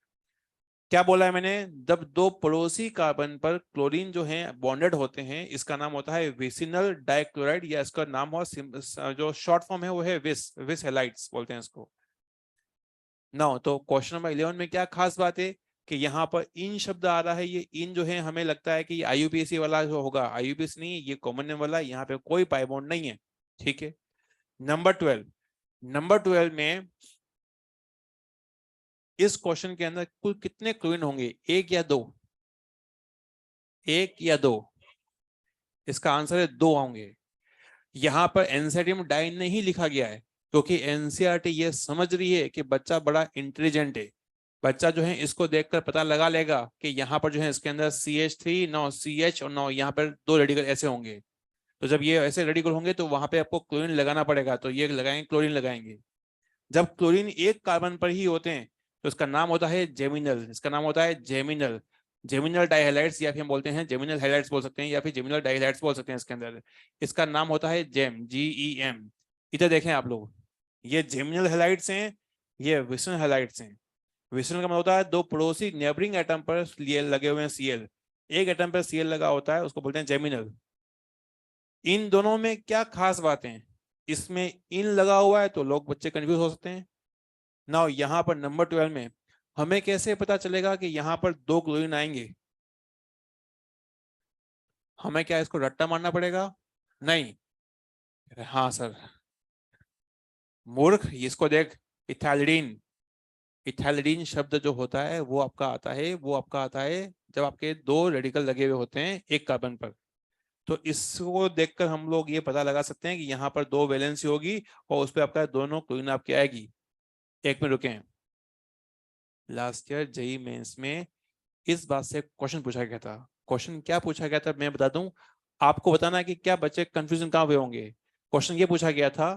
क्या बोला है मैंने? जब दो पड़ोसी कार्बन पर क्लोरीन जो है बॉन्डेड होते हैं, इसका नाम होता है विसिनल डाइक्लोराइड, या इसका नाम हो जो शॉर्ट फॉर्म है वो है विस, विस हैलाइड्स बोलते हैं इसको। नाउ तो क्वेश्चन नंबर 11 में क्या खास बात है कि यहाँ पर इन शब्द आ रहा है। ये इन जो है हमें लगता है कि ये आईयूपीएसी वाला जो होगा, आईयूपीएसी नहीं, ये कॉमन नेम वाला, यहाँ पे कोई पाई बॉन्ड नहीं है। ठीक है। नंबर 12, नंबर 12 में इस क्वेश्चन के अंदर कुल कितने क्लोरीन होंगे, एक या दो? एक या दो? इसका आंसर है दो होंगे। यहाँ पर एनसीईआरटी में डाई नहीं लिखा गया है क्योंकि एनसीईआरटी ये समझ रही है कि बच्चा बड़ा इंटेलिजेंट है। बच्चा जो है इसको देखकर पता लगा लेगा कि यहाँ पर जो है इसके अंदर CH3 नौ CH और नौ यहाँ पर दो रेडिकल ऐसे होंगे। तो जब ये ऐसे रेडिकल होंगे तो वहां पे आपको क्लोरीन लगाना पड़ेगा, तो ये लगाएंगे, क्लोरीन लगाएंगे। जब क्लोरीन एक कार्बन पर ही होते हैं तो इसका नाम होता है जेमिनल, इसका नाम होता है जेमिनल। जेमिनल डाइहैलाइड्स, या फिर हम बोलते हैं जेमिनल हैलाइड्स बोल सकते हैं, या फिर जेमिनल डाइहैलाइड्स बोल सकते हैं। इसके अंदर इसका नाम होता है जेम, GEM। इधर देखें आप लोग, ये जेमिनल हैलाइड्स हैं, ये विसिनल हैलाइड्स हैं। विसिनल का मतलब होता है दो पड़ोसी नेबरिंग एटम पर लगे हुए हैं Cl, एक एटम पर Cl लगा होता है, उसको बोलते हैं जेमिनल। इन दोनों में क्या खास बात है? इसमें इन लगा हुआ है तो लोग बच्चे कंफ्यूज हो सकते हैं। नाउ यहाँ पर नंबर 12 में हमें कैसे पता चलेगा कि यहाँ पर दो क्लोरीन आएंगे? हमें क्या इसको रट्टा मारना पड़ेगा? नहीं। हाँ सर, मूर्ख, इसको देख, इथैलिडीन। इथैलिडीन शब्द जो होता है वो आपका आता है, वो आपका आता है जब आपके दो रेडिकल लगे हुए होते हैं एक कार्बन पर। तो इसको देखकर हम लोग ये पता लगा सकते हैं कि यहाँ पर दो वैलेंसी होगी और उस पर आपका दोनों क्लोरीन आपकी आएगी। एक में रुके, लास्ट ईयर जेई मेंस में इस बात से क्वेश्चन पूछा गया था। क्वेश्चन क्या पूछा गया था मैं बता दूं, आपको बताना है कि क्या बच्चे कंफ्यूजन कहां हुए होंगे। क्वेश्चन ये पूछा गया था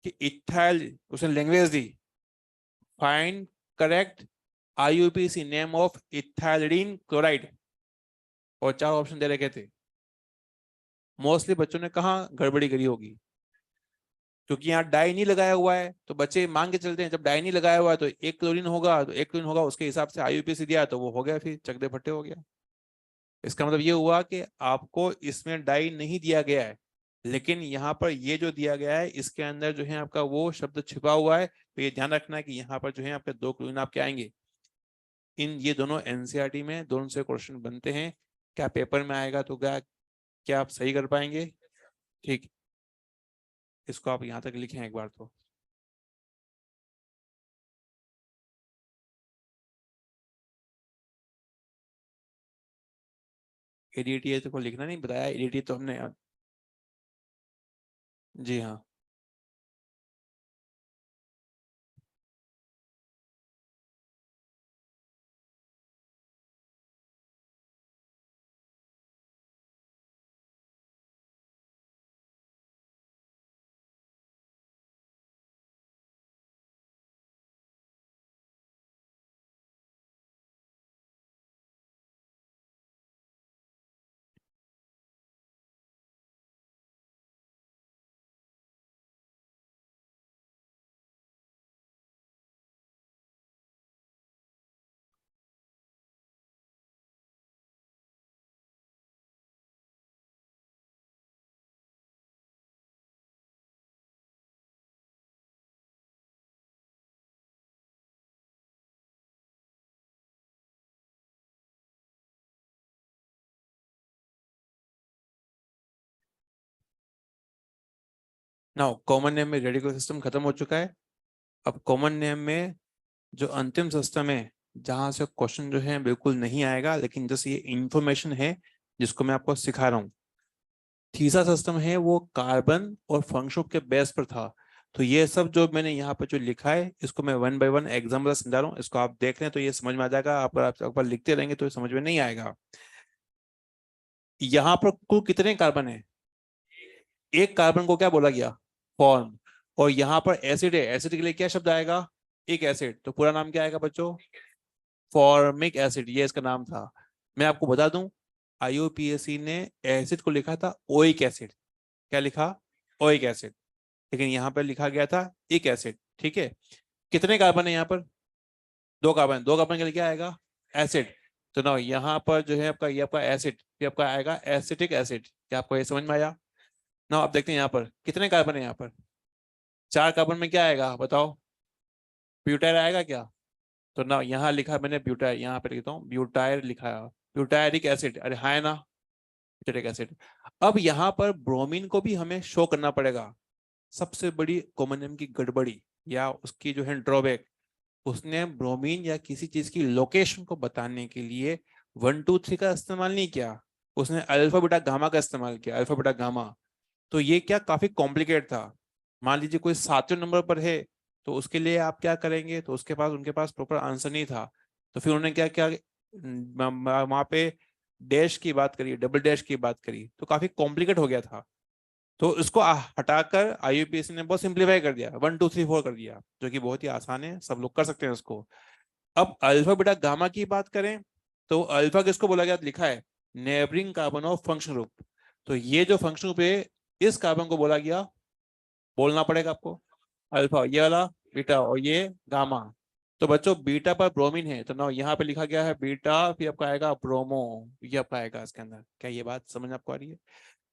कि इथाइल, उसने language the, find correct IUPAC name of ethylidene chloride, और चार ऑप्शन दे रखे थे। मोस्टली बच्चों ने कहा गड़बड़ी करी होगी, क्योंकि यहाँ डाई नहीं लगाया हुआ है तो बच्चे मांग के चलते हैं जब डाई नहीं लगाया हुआ है तो एक क्लोरीन होगा, तो एक क्लोरीन होगा, उसके हिसाब से आईयूपीएसी दिया तो वो हो गया, फिर चकदे फट्टे हो गया। इसका मतलब ये हुआ कि आपको इसमें डाई नहीं दिया गया है, लेकिन यहाँ पर ये जो दिया गया है इसके अंदर जो है आपका वो शब्द छिपा हुआ है। तो ये ध्यान रखना है कि यहाँ पर जो है आपके दो क्लोरीन आपके आएंगे। इन ये दोनों एनसीईआरटी में दोनों से क्वेश्चन बनते हैं। क्या पेपर में आएगा तो क्या आप सही कर पाएंगे? ठीक, इसको आप यहाँ तक लिखें एक बार तो। एडीटी तो को लिखना नहीं बताया, एडीटी तो हमने, जी हाँ। नाउ कॉमन नेम में रेडिकल सिस्टम खत्म हो चुका है। अब कॉमन नेम में जो अंतिम सिस्टम है जहां से क्वेश्चन जो है बिल्कुल नहीं आएगा, लेकिन जैसे ये इंफॉर्मेशन है जिसको मैं आपको सिखा रहा हूँ। तीसरा सिस्टम है वो कार्बन और फंक्शन के बेस पर था। तो ये सब जो मैंने यहाँ पर जो लिखा है इसको मैं वन बाय वन एग्जाम्पल समझा रहा हूँ, इसको आप देख लें तो ये समझ में आ जाएगा। आप एक बार लिखते रहेंगे तो ये समझ में नहीं आएगा। यहाँ पर कुल कितने कार्बन है? एक कार्बन को क्या बोला गया? फॉर्म। और यहाँ पर एसिड है, एसिड के लिए क्या शब्द आएगा? एक एसिड, तो पूरा नाम क्या आएगा बच्चों? फॉर्मिक एसिड, ये इसका नाम था। मैं आपको बता दूं, आईयूपीएसी ने एसिड को लिखा था ओइक एसिड। क्या लिखा? Oic acid. लेकिन यहाँ पर लिखा गया था इक एसिड। ठीक है। कितने कार्बन है यहाँ पर? दो कार्बन। दो कार्बन के लिए क्या आएगा? एसिड। तो ना यहाँ पर जो है आपका, ये आपका एसिड, ये आपका आएगा एसिटिक एसिड। क्या आपको ये समझ में आया? ना आप देखते हैं यहाँ पर कितने कार्बन है। यहाँ पर चार कार्बन में क्या आएगा बताओ? ब्यूटाइल आएगा क्या? तो ना यहाँ लिखा मैंने ब्यूटाइल, यहाँ पे लिखता हूँ ब्यूटाइल लिखा है। ब्यूटायरिक एसिड, अरे हाँ है ना, ब्यूटारिक एसिड। अब यहाँ पर ब्रोमीन को भी हमें शो करना पड़ेगा। सबसे बड़ी कॉमन नेम की गड़बड़ी या उसकी जो है ड्रॉबैक, उसने ब्रोमीन या किसी चीज की लोकेशन को बताने के लिए 1 2 3 का इस्तेमाल नहीं किया। उसने अल्फा बीटा गामा का इस्तेमाल किया, अल्फा बीटा गामा। तो ये क्या काफी कॉम्प्लिकेट था। मान लीजिए कोई 7वें नंबर पर है, तो उसके लिए आप क्या करेंगे? तो उसके पास, उनके पास प्रॉपर आंसर नहीं था। तो फिर उन्होंने क्या क्या वहां पे डैश की बात करी, डबल डैश की बात करी, तो काफी कॉम्प्लिकेट हो गया था। तो इसको हटाकर आईयूपीएससी ने बहुत सिंप्लीफाई कर दिया, 1 2 3 4 कर दिया, जो कि बहुत ही आसान है, सब लोग कर सकते हैं उसको। अब अल्फा बीटा गामा की बात करें, तो अल्फा किसको बोला गया? लिखा है neighbouring carbon of function group. तो ये जो फंक्शन ग्रुप है, इस कार्बन को बोला गया, बोलना पड़ेगा आपको, अल्फा ये वाला, बीटा और ये गामा। तो बच्चों बीटा पर ब्रोमीन है, तो ना यहाँ पे लिखा गया है बीटा, फिर आपका आएगा ब्रोमो, ये आपका आएगा इसके अंदर। क्या ये बात समझ आपको आ रही है?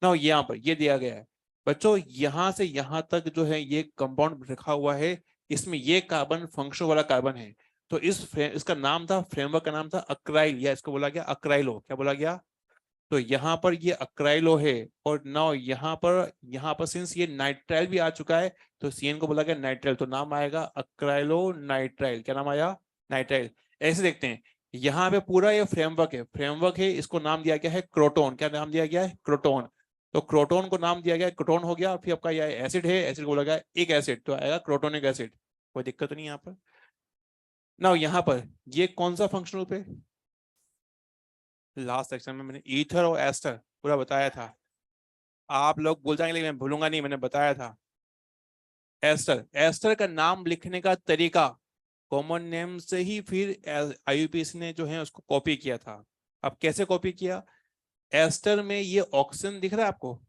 ना यहाँ पर ये दिया गया है बच्चों, यहाँ से यहाँ तक जो है ये कंपाउंड रखा हुआ है। इसमें ये कार्बन फंक्शन वाला कार्बन है। तो इसका नाम था, फ्रेमवर्क का नाम था अक्राइल, या इसको बोला गया अक्राइलो। क्या बोला गया? तो यहाँ पर ये अक्राइलो है। और नाउ यहाँ पर सिंस ये नाइट्राइल भी आ चुका है, तो सीएन को बोला गया नाइट्राइल, तो नाम आएगा अक्राइलो नाइट्राइल। क्या नाम आया? नाइट्राइल। ऐसे देखते हैं, यहाँ पे पूरा ये फ्रेमवर्क है, इसको नाम दिया गया है क्रोटोन। क्या नाम दिया गया है? क्रोटोन। तो क्रोटोन को नाम दिया गया है, क्रोटोन हो गया। फिर आपका यह एसिड है, एसिड को बोला गया एक एसिड, तो आएगा क्रोटोनिक एसिड। कोई दिक्कत नहीं यहाँ पर। ना यहाँ पर ये कौन सा फंक्शन ग्रुप है? लास्ट सेक्शन में मैंने ईथर और एस्टर पूरा बताया था। आप लोग भूल जाएंगे, लेकिन मैं भूलूंगा नहीं, मैंने बताया था। एस्टर, एस्टर का नाम लिखने का तरीका कॉमन नेम से ही फिर आईयूपीएसी ने जो है उसको कॉपी किया था। अब कैसे कॉपी किया? एस्टर में ये ऑक्सीजन दिख रहा है आपको,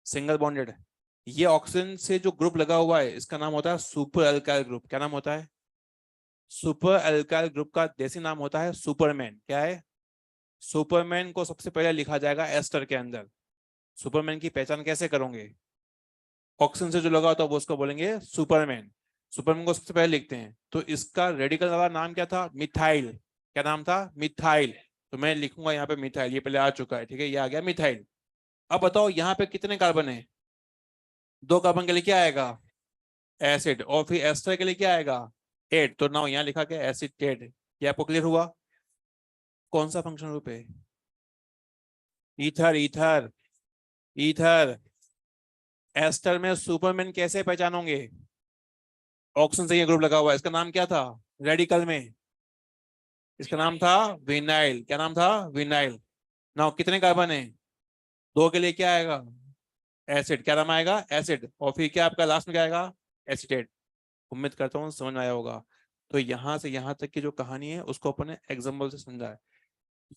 सिंगल बॉन्डेड। ये ऑक्सीजन से जो ग्रुप लगा हुआ है, इसका नाम होता है सुपर अल्काइल ग्रुप। क्या नाम होता है? सुपर अल्काइल ग्रुप का देसी नाम होता है सुपरमैन। क्या है? सुपरमैन को सबसे पहले लिखा जाएगा एस्टर के अंदर। सुपरमैन की पहचान कैसे करोगे? ऑक्सीजन से जो लगा होता है वो उसको बोलेंगे सुपरमैन। सुपरमैन को सबसे पहले लिखते हैं। तो इसका रेडिकल वाला नाम क्या था? मिथाइल। क्या नाम था? मिथाइल। तो मैं लिखूंगा यहाँ पे मिथाइल, ये पहले आ चुका है, ठीक है, ये आ गया मिथाइल। अब बताओ यहाँ पे कितने कार्बन है? दो कार्बन के लिए क्या आएगा? एसिड। और फिर एस्टर के लिए क्या आएगा? एट। तो नाउ यहाँ लिखा गया एसिटेट। ये आपको क्लियर हुआ? कौन सा फंक्शन ग्रुप है? Ether, ether, ether. एस्टर में सुपरमैन कैसे पहचानोगे? ऑक्सीजन से ये ग्रुप लगा हुआ है, इसका नाम क्या था रेडिकल में? इसका नाम था विनाइल। क्या नाम था? विनाइल। नाउ कितने कार्बन है? दो के लिए क्या आएगा? एसिड। क्या नाम आएगा? एसिड। और फिर क्या आपका लास्ट में क्या आएगा? एसिटेट। उम्मीद करता हूँ समझ में आया होगा। तो यहाँ से यहाँ तक की जो कहानी है उसको अपन ने एग्जाम्पल से समझा है।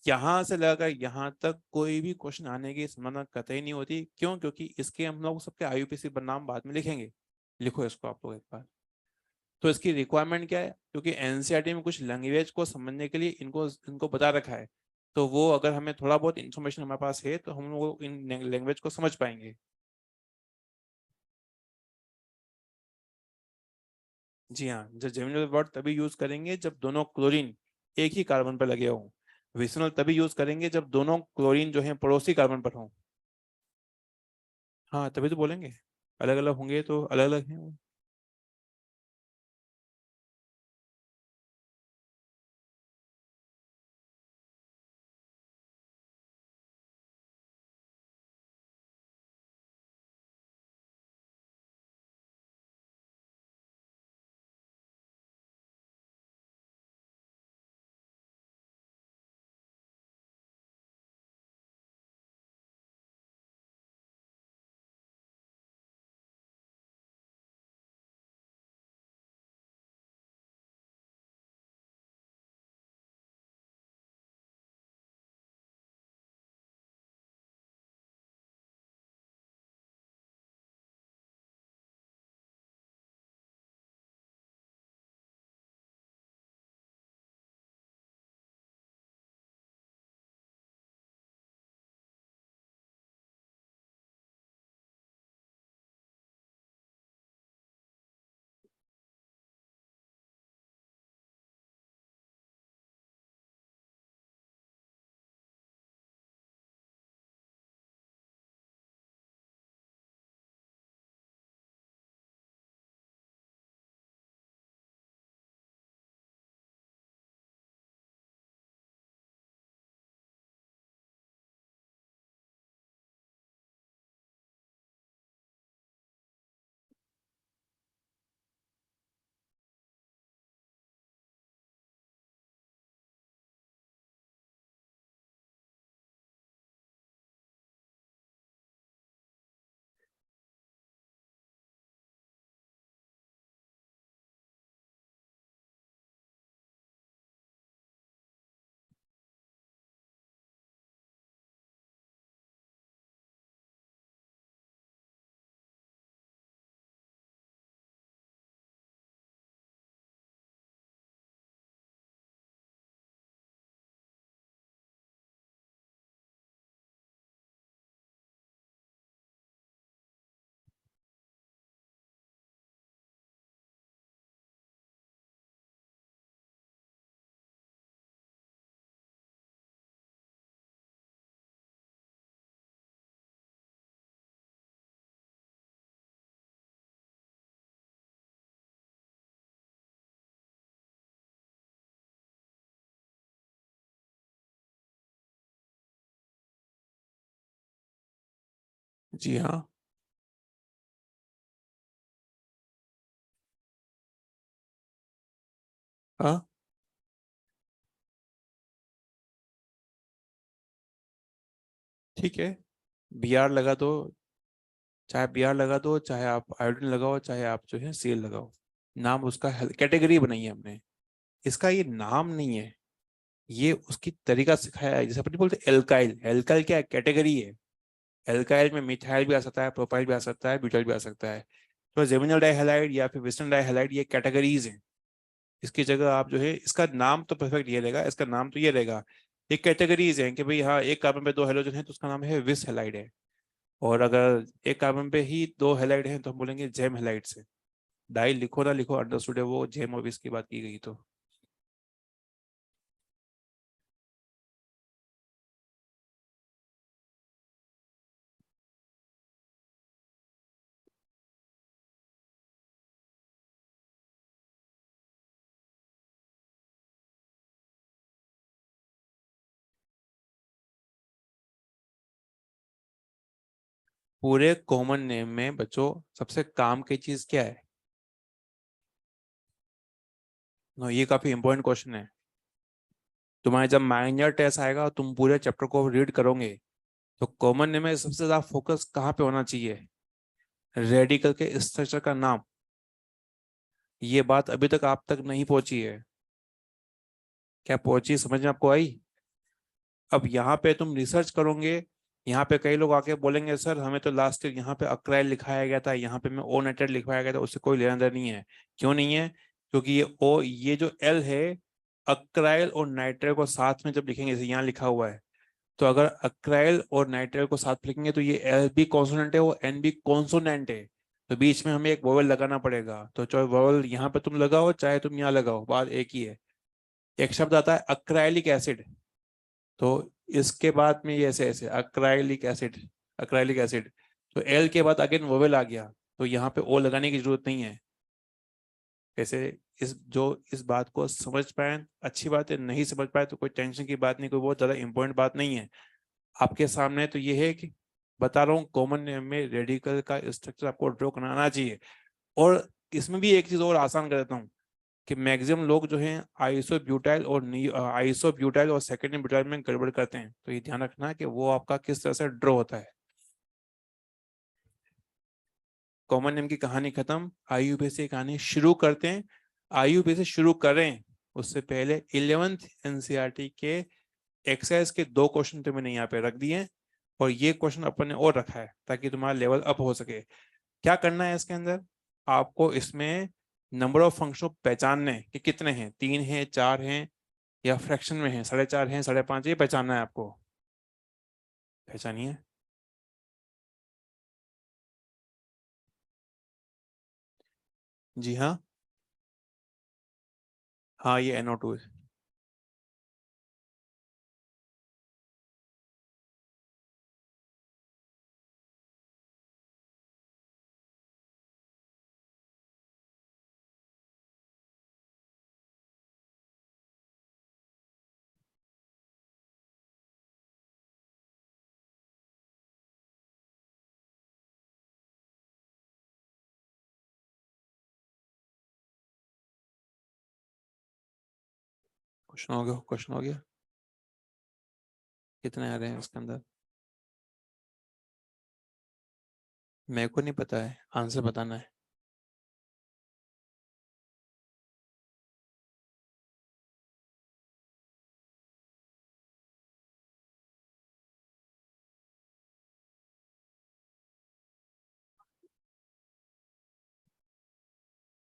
यहाँ से लेकर यहाँ तक कोई भी क्वेश्चन आने की संभावना कतई नहीं होती। क्यों? क्योंकि इसके हम लोग सबके आईयूपीएसी पर नाम बाद में लिखेंगे। लिखो इसको आप लोग एक बार। तो इसकी रिक्वायरमेंट क्या है? क्योंकि एनसीईआरटी में कुछ लैंग्वेज को समझने के लिए इनको इनको बता रखा है। तो वो अगर हमें थोड़ा बहुत इन्फॉर्मेशन हमारे पास है, तो हम वो इन लैंग्वेज को समझ पाएंगे। जी हाँ, जब जेमिनल वर्ड तभी यूज करेंगे जब दोनों क्लोरीन एक ही कार्बन पर लगे हों। विसनल तभी यूज करेंगे जब दोनों क्लोरीन जो है पड़ोसी कार्बन पर हों। हाँ तभी तो बोलेंगे। अलग अलग होंगे तो अलग अलग हैं। जी हाँ। हाँ ठीक है, बी आर लगा दो, चाहे बी आर लगा दो, चाहे आप आयोडीन लगाओ, चाहे आप जो है सीएल लगाओ। नाम उसका कैटेगरी बनाई है हमने, इसका ये नाम नहीं है, ये उसकी तरीका सिखाया है। जैसे अपन बोलते एल्काइल, एल्काइल क्या कैटेगरी है। एल्काइल में मिथाइल भी आ सकता है, प्रोपाइल भी आ सकता है, ब्यूटाइल भी आ सकता है। तो जेमिनल डाइहैलाइड या फिर वेस्टर्न डाइहैलाइड ये कैटेगरीज हैं। इसकी जगह आप जो है, इसका नाम तो परफेक्ट ये रहेगा, इसका नाम तो ये रहेगा, ये कैटेगरीज हैं कि भाई हाँ, एक कार्बन पे दो हेलोजन है तो उसका नाम है विस हेलाइड है। और अगर एक कार्बन पे ही दो हेलाइड हैं तो हम बोलेंगे जेम हेलाइड से। डाई लिखो ना लिखो, अंडरस्टूड है वो, जेम और विस की बात की गई तो। पूरे कॉमन नेम में बच्चों सबसे काम की चीज क्या है? नो, ये काफी इंपॉर्टेंट क्वेश्चन है। तुम्हारे जब माइनर टेस्ट आएगा और तुम पूरे चैप्टर को रीड करोगे, तो कॉमन नेम में सबसे ज्यादा फोकस कहाँ पे होना चाहिए? रेडिकल के स्ट्रक्चर का नाम। ये बात अभी तक आप तक नहीं पहुंची है, क्या पहुंची समझ में आपको आई? अब यहाँ पे तुम रिसर्च करोगे, यहाँ पे कई लोग आके बोलेंगे सर हमें तो लास्ट ईयर यहाँ पे अक्राइल लिखाया गया था, यहाँ पे में ओ नाइट्रेट लिखवाया गया था, उससे कोई लेना देना नहीं है। क्यों नहीं है? क्योंकि ये जो एल है, अक्राइल और नाइट्रेट को साथ में जब लिखेंगे, जैसे यहाँ लिखा हुआ है, तो अगर अक्राइल और नाइट्राइल को साथ लिखेंगे तो ये एल भी कॉन्सोनेंट है, वो एन भी कॉन्सोनेंट है। तो बीच में हमें एक वोवेल लगाना पड़ेगा, तो चाहे वोवेल यहाँ पे तुम लगाओ चाहे तुम यहाँ लगाओ, बात एक ही है। एक शब्द आता है अक्राइलिक एसिड, तो इसके बाद में ये ऐसे ऐसे अक्राइलिक एसिड, अक्राइलिक एसिड, तो एल के बाद अगेन वोवेल आ गया, तो यहाँ पे ओ लगाने की जरूरत नहीं है। कैसे? इस बात को समझ पाए अच्छी बात है, नहीं समझ पाए तो कोई टेंशन की बात नहीं, कोई बहुत ज्यादा इंपॉर्टेंट बात नहीं है। आपके सामने तो ये है कि बता रहा हूँ, कॉमन नेम में रेडिकल का स्ट्रक्चर आपको ड्रॉ करना आना चाहिए। और इसमें भी एक चीज और आसान कर देता हूँ, कि मैक्सिमम लोग जो हैं आइसोब्यूटाइल और आइसोब्यूटाइल और सेकेंडरी ब्यूटाइल में गड़बड़ करते हैं, तो ये ध्यान रखना कि वो आपका किस तरह से ड्रॉ होता है। कॉमन नेम की कहानी खत्म, आईयूपीएसी की कहानी शुरू करते हैं। आईयूपीएसी शुरू करें उससे पहले 11th एनसीईआरटी के एक्सरसाइज के दो क्वेश्चन तो मैंने यहाँ पे रख दिए हैं, और ये क्वेश्चन अपन ने और रखा है ताकि तुम्हारा लेवल अप हो सके। क्या करना है इसके अंदर? आपको इसमें नंबर ऑफ फंक्शन पहचानने हैं कि कितने हैं, 3 हैं, 4 हैं, या फ्रैक्शन में है, 4.5 हैं, 5.5, ये पहचानना है आपको। पहचानिए। जी हाँ। हाँ ये NO2 है। क्वेश्चन हो गया, क्वेश्चन हो गया। कितने आ रहे हैं इसके अंदर? मेरे को नहीं पता है, आंसर बताना है।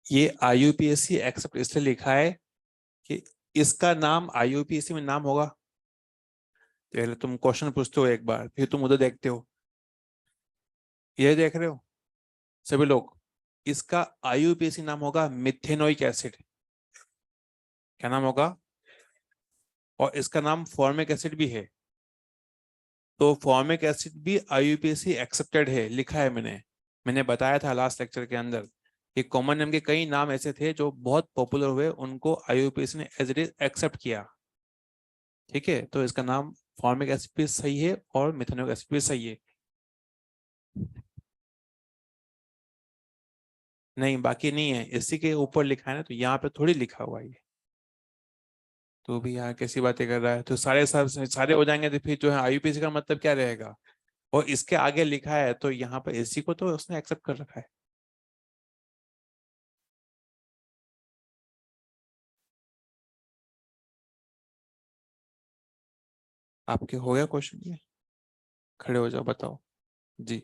ये आईयूपीएससी एक्सेप्ट इसलिए लिखा है कि इसका नाम आईयूपीएससी में नाम होगा। पहले तुम क्वेश्चन पूछते हो एक बार, फिर तुम उधर देखते हो, ये देख रहे हो सभी लोग, इसका आईयूपीएसी नाम होगा मिथेनोइक एसिड। क्या नाम होगा? और इसका नाम फॉर्मिक एसिड भी है, तो फॉर्मिक एसिड भी आईयूपीएसी एक्सेप्टेड है, लिखा है मैंने। मैंने बताया था लास्ट लेक्चर के अंदर कि कॉमन नेम के कई नाम ऐसे थे जो बहुत पॉपुलर हुए, उनको आईयूपीएसी ने एज इट इज एक्सेप्ट किया। ठीक है, तो इसका नाम फॉर्मिक एसिड भी सही है और मिथेनोइक एसिड भी सही है। नहीं, बाकी नहीं है, इसी के ऊपर लिखा है ना, तो यहाँ पे थोड़ी लिखा हुआ है ये। तो भी यहाँ कैसी बातें कर रहा है, तो सारे सब सारे हो जाएंगे, तो फिर जो है आईयूपीएसी का मतलब क्या रहेगा। और इसके आगे लिखा है, तो यहाँ पर एसी को तो उसने एक्सेप्ट कर रखा है। आपके हो गया क्वेश्चन ये। खड़े हो जाओ, बताओ। जी।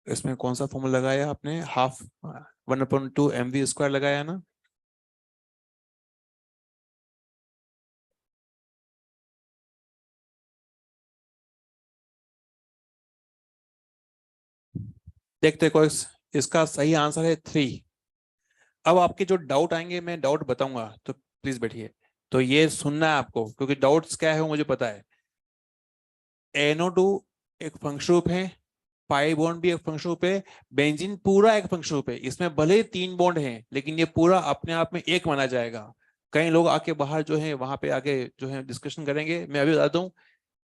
इसमें कौन सा फॉर्मूला लगाया आपने, हाफ 1/2 mv² लगाया ना। देखते कोई, इसका सही आंसर है 3। अब आपके जो डाउट आएंगे, मैं डाउट बताऊंगा, तो प्लीज बैठिए। तो ये सुनना है आपको, क्योंकि डाउट्स क्या है वो मुझे पता है। NO2 एक फंक्शन ग्रुप है, पाई बॉन्ड भी एक फंक्शन ग्रुप है, बेंजीन पूरा एक फंक्शन ग्रुप है। इसमें भले ही 3 बॉन्ड हैं, लेकिन ये पूरा अपने आप में एक माना जाएगा। कई लोग आके बाहर जो है वहां पे आगे जो है डिस्कशन करेंगे, मैं अभी बता दूं।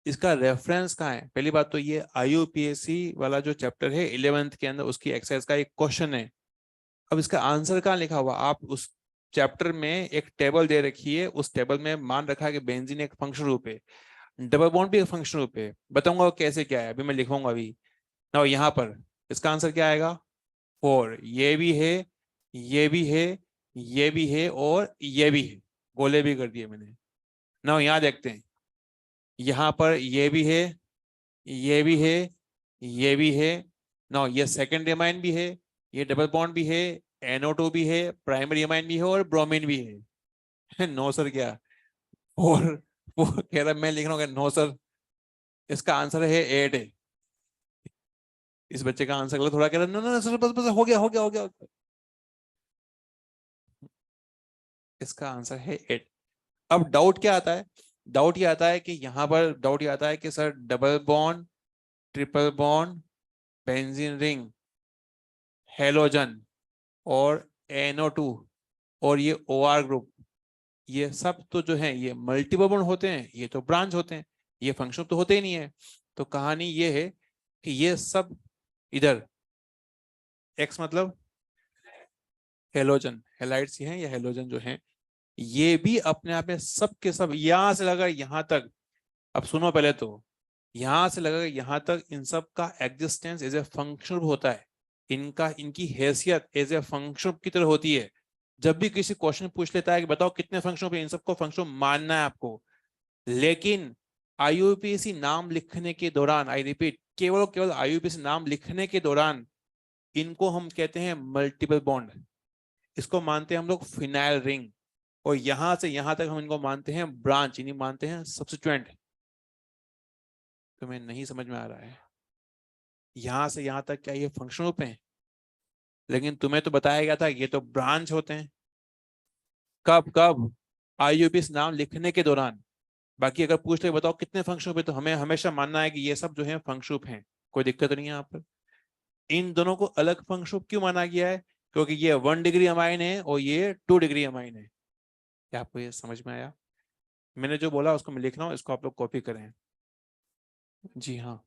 इसका रेफरेंस कहाँ है, पहली बात तो ये IUPAC वाला जो चैप्टर है 11th के अंदर, उसकी एक्सरसाइज का एक क्वेश्चन है। अब इसका आंसर कहाँ लिखा हुआ, आप उस चैप्टर में एक टेबल दे रखी है, उस टेबल में मान रखा है कि बेंजीन एक फंक्शन ग्रुप है, डबल बॉन्ड भी एक फंक्शन ग्रुप है। बताऊंगा वो कैसे क्या है, अभी मैं लिखूंगा अभी ना। यहाँ पर इसका आंसर क्या आएगा, 4। ये भी है, ये भी है, ये भी है, और ये भी है। गोले भी कर दिए मैंने ना। यहाँ देखते हैं, यहाँ पर ये भी है, ये भी है, ये भी है ना। ये सेकंड एमाइन भी है, ये डबल बॉन्ड भी है, NO2 भी है, प्राइमरी एमाइन भी है, और ब्रोमीन भी है। नो सर क्या, और वो कह रहा मैं लिख रहा हूँ नो सर। इसका आंसर है 8 है। इस बच्चे का आंसर गलत, थोड़ा कह रहा नो नो सर, बस बस हो गया हो गया हो गया। इसका आंसर है 8। अब डाउट क्या आता है, डाउट ये आता है कि यहाँ पर डाउट ये आता है कि sir double bond, triple bond, benzene ring, halogen, और NO2, और ये OR ग्रुप, ये सब तो जो है ये मल्टीपल बॉन्ड होते हैं, ये तो ब्रांच होते हैं, ये फंक्शन तो होते ही नहीं है। तो कहानी ये है कि ये सब इधर, एक्स मतलब हेलोजन, हेलाइड्स हैं या हेलोजन जो है, ये भी अपने आप में सब के सब यहां से लगा यहां तक। अब सुनो पहले तो, यहां से लगा यहां तक, इन सब का एग्जिस्टेंस एज ए फंक्शन होता है। इनका इनकी हैसियत एज ए फंक्शन की तरह होती है। जब भी किसी क्वेश्चन पूछ लेता है कि बताओ कितने फंक्शन पे, इन सबको फंक्शन मानना है आपको। लेकिन IUPAC नाम लिखने के दौरान, आई रिपीट, केवल केवल IUPAC नाम लिखने के दौरान इनको हम कहते हैं मल्टीपल बॉन्ड। इसको मानते हैं हम लोग फिनाइल रिंग। और यहां से यहां तक हम इनको मानते हैं ब्रांच, इन्हीं मानते हैं सब्स्टिट्यूएंट। तुम्हें नहीं समझ में आ रहा है, यहां से यहां तक क्या ये फंक्शन ग्रुप है, लेकिन तुम्हें तो बताया गया था ये तो ब्रांच होते हैं। कब कब, IUPAC नाम लिखने के दौरान। बाकी अगर पूछ ले बताओ कितने फंक्शन ग्रुप है, तो हमें हमेशा मानना है कि ये सब जो है फंक्शन ग्रुप हैं। कोई दिक्कत नहीं है यहाँ पर। इन दोनों को अलग फंक्शन ग्रुप क्यों माना गया है, क्योंकि ये 1 डिग्री अमाइन है और ये 2 डिग्री अमाइन है। क्या आपको ये समझ में आया। मैंने जो बोला उसको मैं लिख रहा हूँ, इसको आप लोग कॉपी करें। जी हाँ।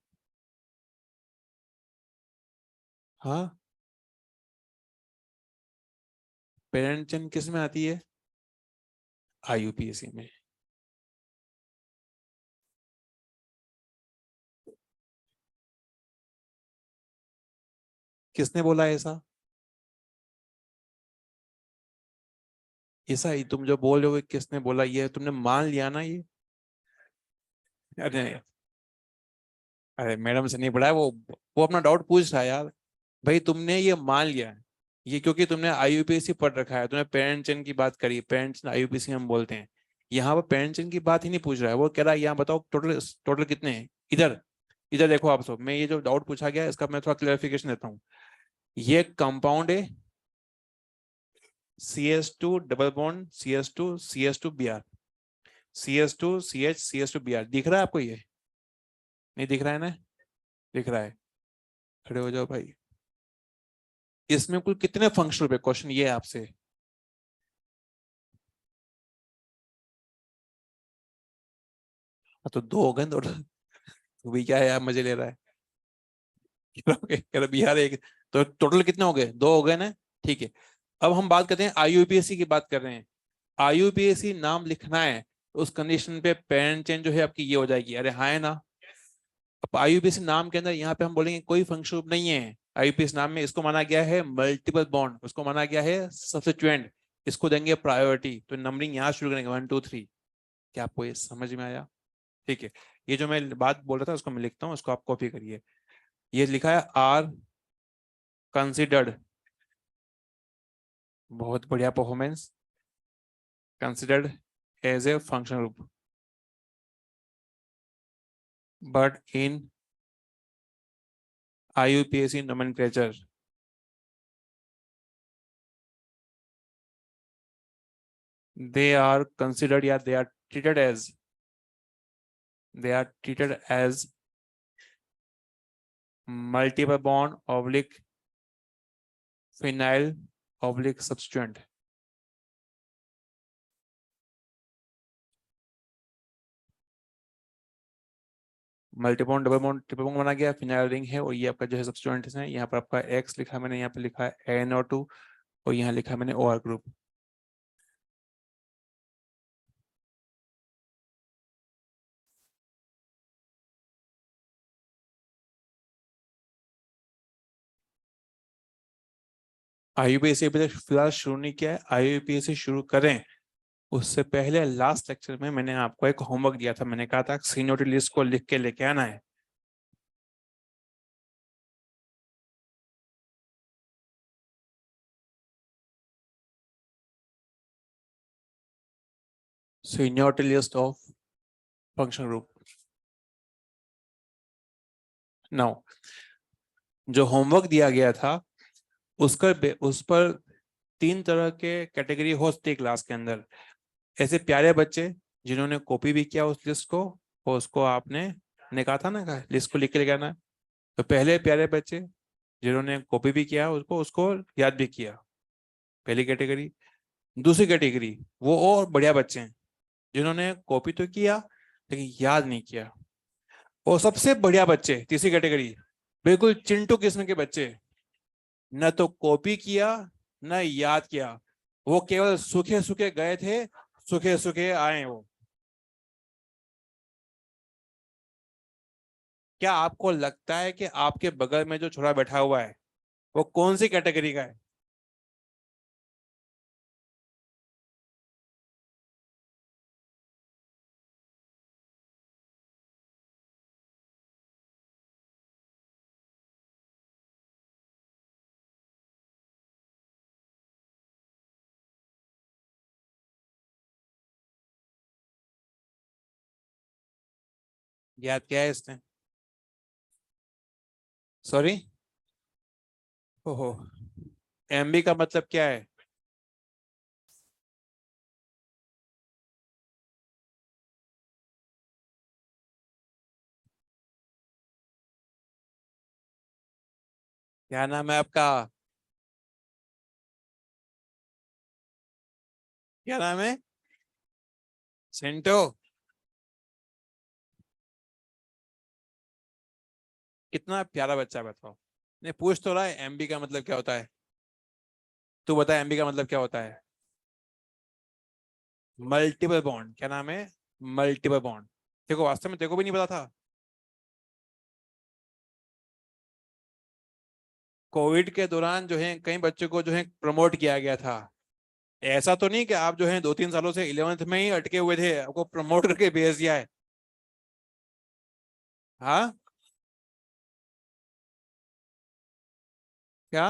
हाँ, पेरेंट चिन्ह किस में आती है, IUPAC में। किसने बोला ऐसा, ऐसा ही तुम जो बोल रहे हो किसने बोला, ये तुमने मान लिया ना ये। अरे, अरे मैडम से नहीं पढ़ा है वो अपना डाउट पूछ रहा है यार। भाई तुमने ये मान लिया है, ये क्योंकि तुमने IUPAC पढ़ रखा है, तुमने पेरेंट चिन्ह की बात करी, पेरेंट चिन्ह IUPAC हम बोलते हैं। यहाँ पर पेरेंट चिन्ह की बात ही नहीं पूछ रहा है, वो कह रहा है यहाँ बताओ टोटल टोटल कितने हैं इधर। इधर देखो आप सब, मैं ये जो डाउट पूछा गया इसका मैं थोड़ा क्लेरिफिकेशन देता हूँ। ये कंपाउंड है, CS2 double bond CS2 CS2CH दिख रहा है आपको ये, नहीं दिख रहा है ना। दिख रहा है, खड़े हो जाओ भाई। इसमें कुल कितने फंक्शनल पे, क्वेश्चन ये है आपसे। तो दो हो गए ना total। तो भी क्या है यार, मजे ले रहा है। कह रहा बिहार एक। तो टोटल कितने हो गए, दो हो गए ना। ठीक है। अब हम बात करते हैं आईयूपीएससी की बात कर रहे हैं। आईयूपीएससी नाम लिखना है तो उस कंडीशन पे पेरेंट चेंज जो है आपकी ये हो जाएगी, अरे हाँ है ना। अब आईयूपीएससी नाम के अंदर यहाँ पे हम बोलेंगे कोई फंक्शन ग्रुप नहीं है। आईयूपीएस नाम में इसको माना गया है मल्टीपल बॉन्ड, उसको माना गया है सब्स्टिट्यूएंट, इसको देंगे प्रायोरिटी, तो नंबरिंग यहाँ शुरू करेंगे 1 2 3। क्या आपको ये समझ में आया? ठीक है। ये जो मैं बात बोल रहा था उसको मैं लिखता हूँ, उसको आप कॉपी करिए। ये लिखा है आर कंसिडर्ड, बहुत बढ़िया performance, considered as a function group, but in IUPAC nomenclature they are considered, या they are treated as multiple bond oblique phenyl oblique substituent। Multibond double bond triple bond बना गया, phenyl ring है, और ये आपका जो है सब्स्टिट्यूएंट्स है। यहाँ पर आपका एक्स लिखा है मैंने, यहाँ पे लिखा है NO2, और यहाँ लिखा है मैंने OR ग्रुप। IUPAC अभी तक फिलहाल शुरू नहीं किया है, IUPAC शुरू करें उससे पहले लास्ट लेक्चर में मैंने आपको एक होमवर्क दिया था, मैंने कहा था सीनियरिटी लिस्ट को लिख के लेके आना है। Seniority list of function group. Now जो होमवर्क दिया गया था उस पर 3 तरह के कैटेगरी हो सकती है क्लास के अंदर। ऐसे प्यारे बच्चे जिन्होंने कॉपी भी किया उस लिस्ट को, और उसको आपने ने कहा था ना, कहा लिस्ट को लिख के लेके आना है। तो पहले प्यारे बच्चे जिन्होंने कॉपी भी किया उसको उसको याद भी किया, पहली कैटेगरी। दूसरी कैटेगरी वो और बढ़िया बच्चे हैं जिन्होंने कॉपी तो किया लेकिन याद नहीं किया। और सबसे बढ़िया बच्चे, तीसरी कैटेगरी, बिल्कुल चिंटू किस्म के बच्चे, न तो कॉपी किया न याद किया, वो केवल सूखे सूखे गए थे, सूखे सूखे आए वो। क्या आपको लगता है कि आपके बगल में जो छोरा बैठा हुआ है वो कौन सी कैटेगरी का है? याद किया है इसने? सॉरी। ओहो। MB का मतलब क्या है? क्या नाम है आपका? क्या नाम है? सेंटो। कितना प्यारा बच्चा, बताओ। नहीं पूछ तो रहा है MB का मतलब क्या होता है। तू बता MB का मतलब क्या होता है? Multiple bond. क्या नाम है? Multiple bond. देखो वास्तव में देखो भी नहीं पता था। कोविड के दौरान जो है कई बच्चों को जो है प्रमोट किया गया था। ऐसा तो नहीं कि आप जो है 2 3 सालों से 11th में ही अटके हुए थे, आपको प्रमोट करके भेज दिया है। हाँ। क्या?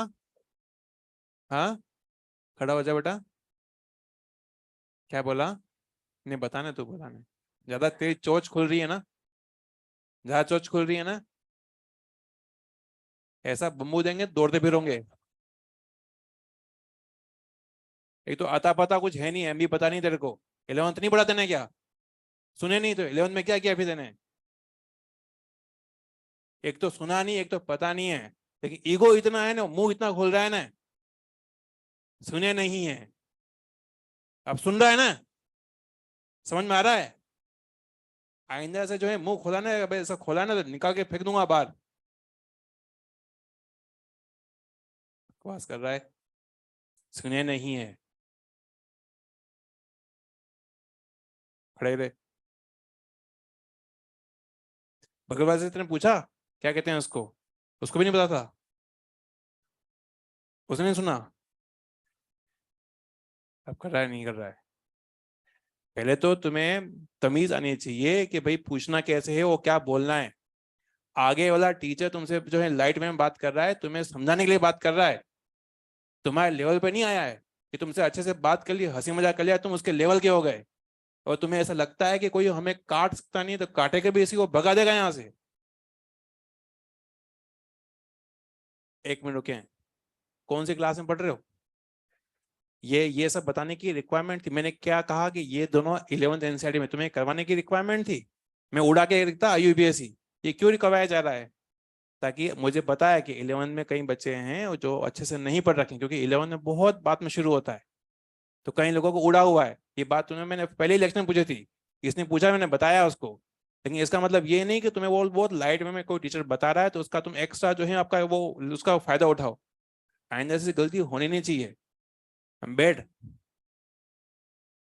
हाँ। खड़ा हो जा बेटा। क्या बोला? नहीं बताने, तू बताने। ज्यादा तेरी चोंच खुल रही है ना, ज्यादा चोंच खुल रही है ना। ऐसा बम्बू देंगे दौड़ते फिरोगे। एक तो आता पता कुछ है नहीं, MB पता नहीं तेरे को। 11th नहीं पढ़ा तेने क्या? सुने नहीं तो 11th में क्या किया फिर तेने? एक तो सुना नहीं, एक तो पता नहीं है, लेकिन ईगो इतना है ना, मुंह इतना खुल रहा है ना। सुने नहीं है। अब सुन रहा है ना? समझ में आ रहा है? आइंदा से जो है मुंह खोला ना, ऐसा खोला ना तो निकाल के फेंक दूंगा बाहर। बकवास कर रहा है, सुने नहीं है, खड़े रहे। बकरवाल से तेने पूछा क्या कहते हैं उसको, उसको भी नहीं पता था, उसने नहीं सुना। अब कर रहा है नहीं कर रहा है। पहले तो तुम्हें तमीज आनी चाहिए कि भाई पूछना कैसे है, वो क्या बोलना है। आगे वाला टीचर तुमसे जो है लाइट में बात कर रहा है, तुम्हें समझाने के लिए बात कर रहा है, तुम्हारे लेवल पे नहीं आया है कि तुमसे अच्छे से बात कर ली, हंसी मजाक कर लिया, तुम उसके लेवल के हो गए। और तुम्हें ऐसा लगता है कि कोई हमें काट सकता नहीं, तो काटे के भी इसी को भगा देगा यहाँ से। एक मिनट रुके, कौन सी क्लास में पढ़ रहे हो? ये सब बताने की रिक्वायरमेंट थी? मैंने क्या कहा कि ये दोनों 11th एनसीईआरटी में तुम्हें करवाने की रिक्वायरमेंट थी? मैं उड़ा के लिखता आईयूपीएससी, ये क्यों करवाया जा रहा है? ताकि मुझे पता है कि 11th में कई बच्चे हैं जो अच्छे से नहीं पढ़ रखे, क्योंकि 11th में बहुत बात में शुरू होता है, तो कई लोगों को उड़ा हुआ है। ये बात तुम्हें मैंने पहले इलेक्शन में पूछी थी, इसने पूछा, मैंने बताया उसको। लेकिन इसका मतलब ये नहीं कि तुम्हें वो बहुत लाइट में कोई टीचर बता रहा है तो उसका तुम एक्स्ट्रा जो है आपका वो उसका फायदा उठाओ। आइंदा से गलती होनी नहीं चाहिए। बैठ,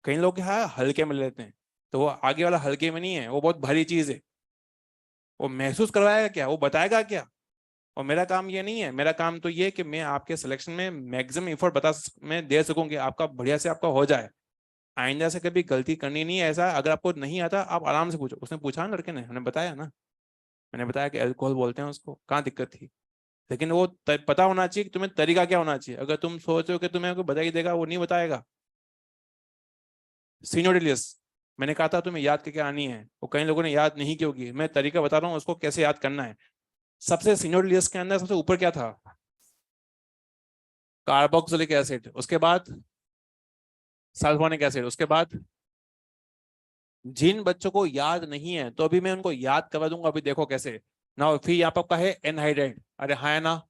कई लोग यहाँ हल्के में लेते हैं, तो वो आगे वाला हल्के में नहीं है, वो बहुत भारी चीज है। वो महसूस करवाएगा क्या, वो बताएगा क्या? और मेरा काम ये नहीं है, मेरा काम तो ये है कि मैं आपके सिलेक्शन में मैक्सिमम एफर्ट मैं दे सकूं कि आपका बढ़िया से आपका हो जाए। आइंदा से कभी गलती करनी नहीं है ऐसा। अगर आपको नहीं आता आप आराम से पूछो। उसने पूछा ना, लड़के ने, हमने बताया ना, मैंने बताया कि अल्कोहल बोलते हैं उसको, कहाँ दिक्कत थी। लेकिन वो पता होना चाहिए कि तुम्हें तरीका क्या होना चाहिए। अगर तुम सोचो कि तुम्हें कोई बता ही देगा, वो नहीं बताएगा। सीनोडिलियस, मैंने कहा था तुम्हें याद करके आनी है, वो कई लोगों ने याद नहीं क्यों की। मैं तरीका बता रहा हूँ उसको कैसे याद करना है। सबसे सीनोडिलियस के अंदर सबसे ऊपर क्या था? कार्बोक्सिलिक एसिड, उसके बाद सल्फोनिक एसिड, उसके बाद। जिन बच्चों को याद नहीं है तो अभी मैं उनको याद करवा दूंगा, अभी देखो कैसे ना। फिर यहाँ पर आपका है एनहाइड्राइड, अरे हाँ है ना,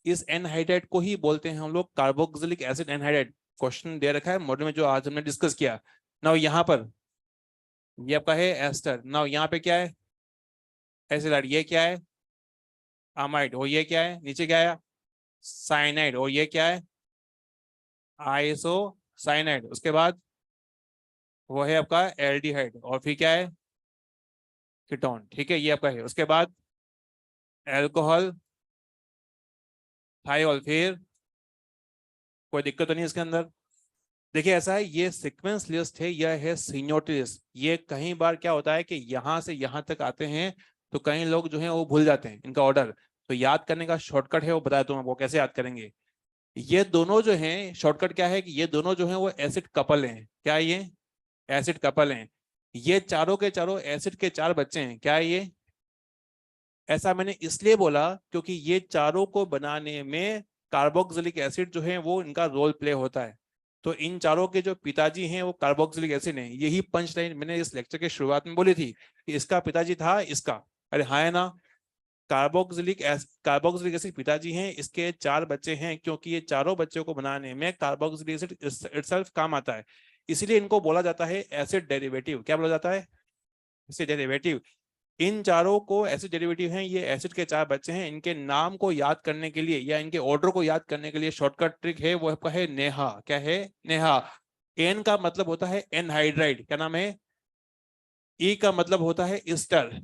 इस एनहाइड्राइड को ही बोलते हैं हम लोग कार्बोक्सिलिक एसिड एनहाइड्राइड। क्वेश्चन दे रखा है मॉडल में जो आज हमने डिस्कस किया ना। यहाँ पर ये आपका है एस्टर ना, यहाँ पे क्या है? एसिडाइड। ये क्या है? अमाइड। और ये क्या है नीचे, क्या है? साइनाइड। और ये क्या है? Iso cyanide. उसके बाद वो है आपका एल्डिहाइड। और फिर क्या है? कीटोन। ठीक है, ये आपका है। उसके बाद एल्कोहल, थाइol। फिर कोई दिक्कत तो नहीं इसके अंदर? देखिए ऐसा है, ये सीक्वेंस लिस्ट है, यह है सीनियोरिटी लिस्ट। ये कई बार क्या होता है कि यहाँ से यहाँ तक आते हैं तो कई लोग जो है वो भूल जाते हैं इनका ऑर्डर। तो याद करने का शॉर्टकट है, वो बताया तुम्हें वो कैसे याद करेंगे। ये दोनों जो हैं, शॉर्टकट क्या है कि ये दोनों जो हैं वो एसिड कपल हैं। क्या है ये? एसिड कपल हैं। ये चारों के चारों एसिड के चार बच्चे हैं। क्या है ये? ऐसा मैंने इसलिए बोला क्योंकि ये चारों को बनाने में कार्बोक्सिलिक एसिड जो है वो इनका रोल प्ले होता है। तो इन चारों के जो पिताजी हैं वो कार्बोक्सिलिक एसिड हैं। यही पंच लाइन मैंने इस लेक्चर के शुरुआत में बोली थी कि इसका पिताजी था इसका। अरे हाँ है ना, कार्बोक्सिलिक एसिड पिताजी हैं, इसके चार बच्चे हैं, क्योंकि ये चारों बच्चों को बनाने में कार्बोक्सिलिक एसिड इटसेल्फ काम आता है। इसीलिए इनको बोला जाता है एसिड डेरिवेटिव। क्या बोला जाता है? Acid derivative. इन चारों को एसिड डेरिवेटिव हैं, ये एसिड के चार बच्चे हैं। इनके नाम को याद करने के लिए या इनके ऑर्डर को याद करने के लिए शॉर्टकट ट्रिक है, वो आपका है नेहा। क्या है? नेहा। एन का मतलब होता है एनहाइड्राइड, क्या नाम है? ई का मतलब होता है ईस्टर।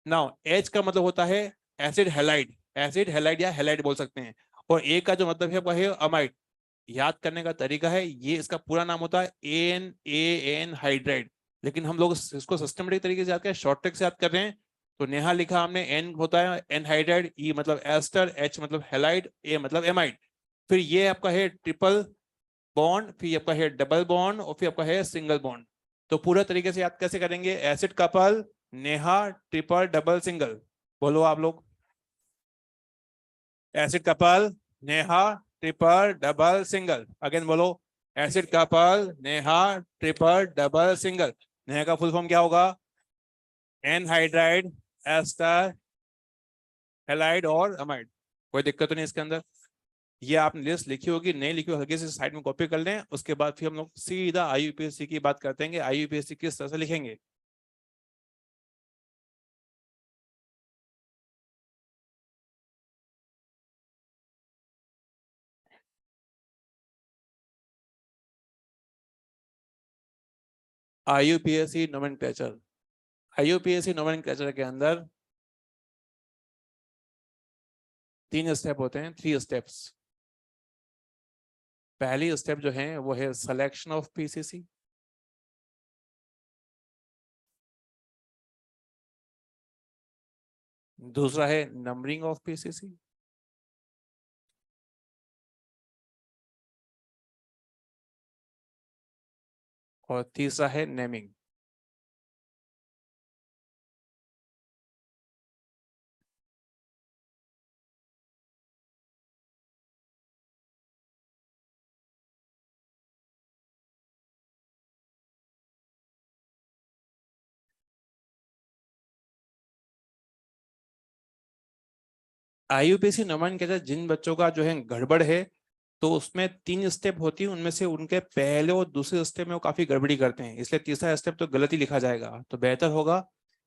नाउ एच का मतलब होता है एसिड हेलाइड, एसिड हेलाइड या हेलाइड बोल सकते हैं। और ए का जो मतलब है वो है अमाइड। याद करने का तरीका है, ये इसका पूरा नाम होता है एन ए एन हाइड्राइड। लेकिन हम लोग इसको सिस्टमेटिक तरीके से याद करें, शॉर्ट ट्रिक से याद कर रहे हैं। तो नेहा लिखा हमने, एन होता है एनहाइड्राइड, ई मतलब एस्टर, एच मतलब हेलाइड, ए मतलब एमाइड। फिर ये आपका है ट्रिपल बॉन्ड, फिर आपका है डबल बॉन्ड, और फिर आपका है सिंगल बॉन्ड। तो पूरा तरीके से याद कैसे करेंगे? Acid couple, Neha, triple, double, single. बोलो आप लोग। Acid couple, Neha, triple, double, single. Again बोलो। Acid couple, Neha, triple, double, single. Neha का फुल फॉर्म क्या होगा? एनहाइड्राइड, एस्टर, हेलाइड और अमाइड। कोई दिक्कत तो नहीं इसके अंदर? ये आपने लिस्ट लिखी होगी, नहीं लिखी होगी हल्के से साइड में कॉपी कर लें। उसके बाद फिर हम लोग सीधा आईयूपीएससी की बात करते हैं, आईयूपीएससी किस तरह से लिखेंगे। IUPAC nomenclature. IUPAC नोमेनक्लेचर के अंदर 3 स्टेप होते हैं, 3 स्टेप्स। पहली स्टेप जो है वो है सिलेक्शन ऑफ पीसीसी। दूसरा है नंबरिंग ऑफ पीसीसी। और तीसरा है नेमिंग। IUPAC नोमेनक्लेचर जिन बच्चों का जो है गड़बड़ है, तो उसमें 3 स्टेप होती है, उनमें से उनके पहले और दूसरे स्टेप में वो काफी गड़बड़ी करते हैं, इसलिए तीसरा स्टेप तो गलत ही लिखा जाएगा। तो बेहतर होगा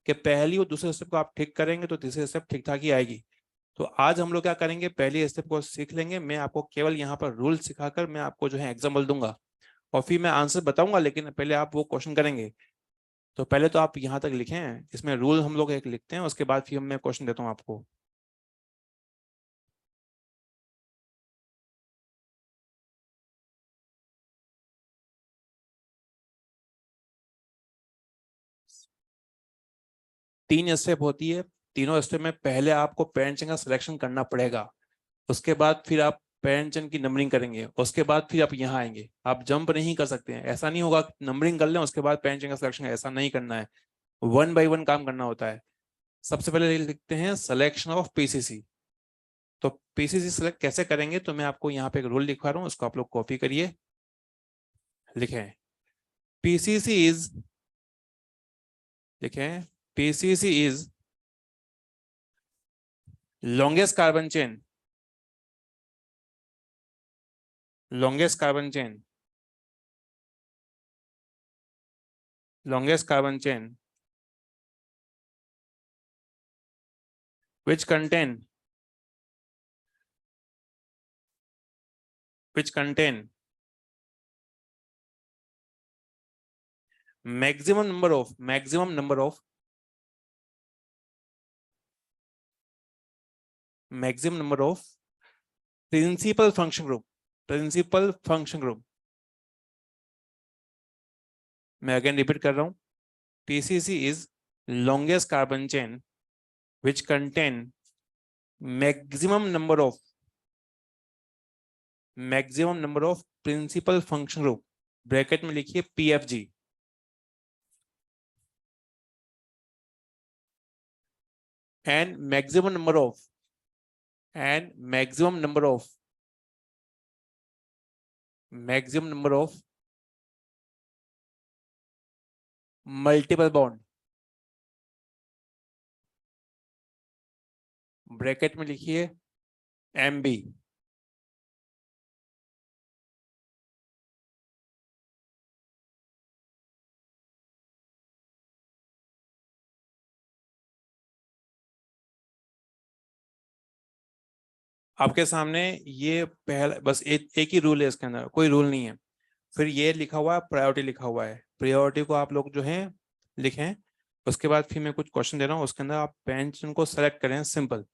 कि पहली और दूसरे स्टेप को आप ठीक करेंगे तो तीसरे स्टेप ठीक ठाक ही आएगी। तो आज हम लोग क्या करेंगे, पहली स्टेप को सीख लेंगे। मैं आपको केवल यहाँ पर रूल सिखाकर मैं आपको जो है एग्जाम्पल दूंगा और फिर मैं आंसर बताऊंगा, लेकिन पहले आप वो क्वेश्चन करेंगे। तो पहले तो आप यहाँ तक लिखें, इसमें रूल हम लोग एक लिखते हैं, उसके बाद फिर मैं क्वेश्चन देता हूँ आपको। तीन स्टेप होती है, तीनों स्टेप में पहले आपको पेरेंट चेन का सिलेक्शन करना पड़ेगा, उसके बाद फिर आप पेरेंट चेन की नंबरिंग करेंगे, उसके बाद फिर आप यहाँ आएंगे। आप जंप नहीं कर सकते हैं, ऐसा नहीं होगा नंबरिंग कर लें उसके बाद पेरेंट चेन का सिलेक्शन, ऐसा नहीं करना है। 1 बाय 1 काम करना होता है। सबसे पहले लिखते हैं सिलेक्शन ऑफ पीसीसी। तो पीसीसी सिलेक्ट कैसे करेंगे, तो मैं आपको यहाँ पे एक रूल लिखवा रहा हूँ, उसको आप लोग कॉपी करिए। लिखें पीसीसी इज, लिखें PCC is longest carbon chain, longest carbon chain, longest carbon chain which contain, which contain maximum number of, maximum number of, maximum number of principal function group, principal function group। मैं again repeat कर रहा हूं, PCC is longest carbon chain which contain maximum number of, maximum number of principal function group, bracket में लिखिए PFG, and maximum number of, and maximum number of, maximum number of multiple bond, bracket में लिखिए MB. आपके सामने ये पहला बस एक ही रूल है, इसके अंदर कोई रूल नहीं है। फिर ये लिखा हुआ है प्रायोरिटी, लिखा हुआ है प्रायोरिटी को आप लोग जो है लिखें। उसके बाद फिर मैं कुछ क्वेश्चन दे रहा हूँ, उसके अंदर आप पेंशन को सेलेक्ट करें, सिंपल।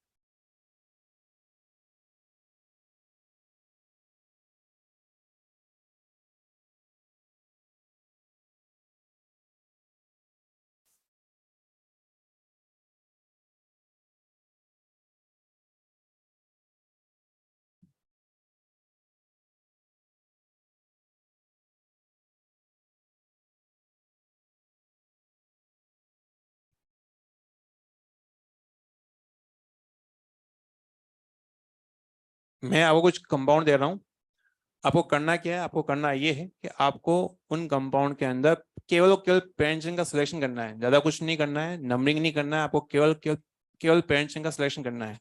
मैं आपको कुछ कंपाउंड दे रहा हूँ, आपको करना क्या है, आपको करना ये है कि आपको उन कंपाउंड के अंदर केवल और केवल पेंशन का सिलेक्शन करना है, ज्यादा कुछ नहीं करना है, नंबरिंग नहीं करना है, आपको केवल केवल केवल पेंशन का सिलेक्शन करना है।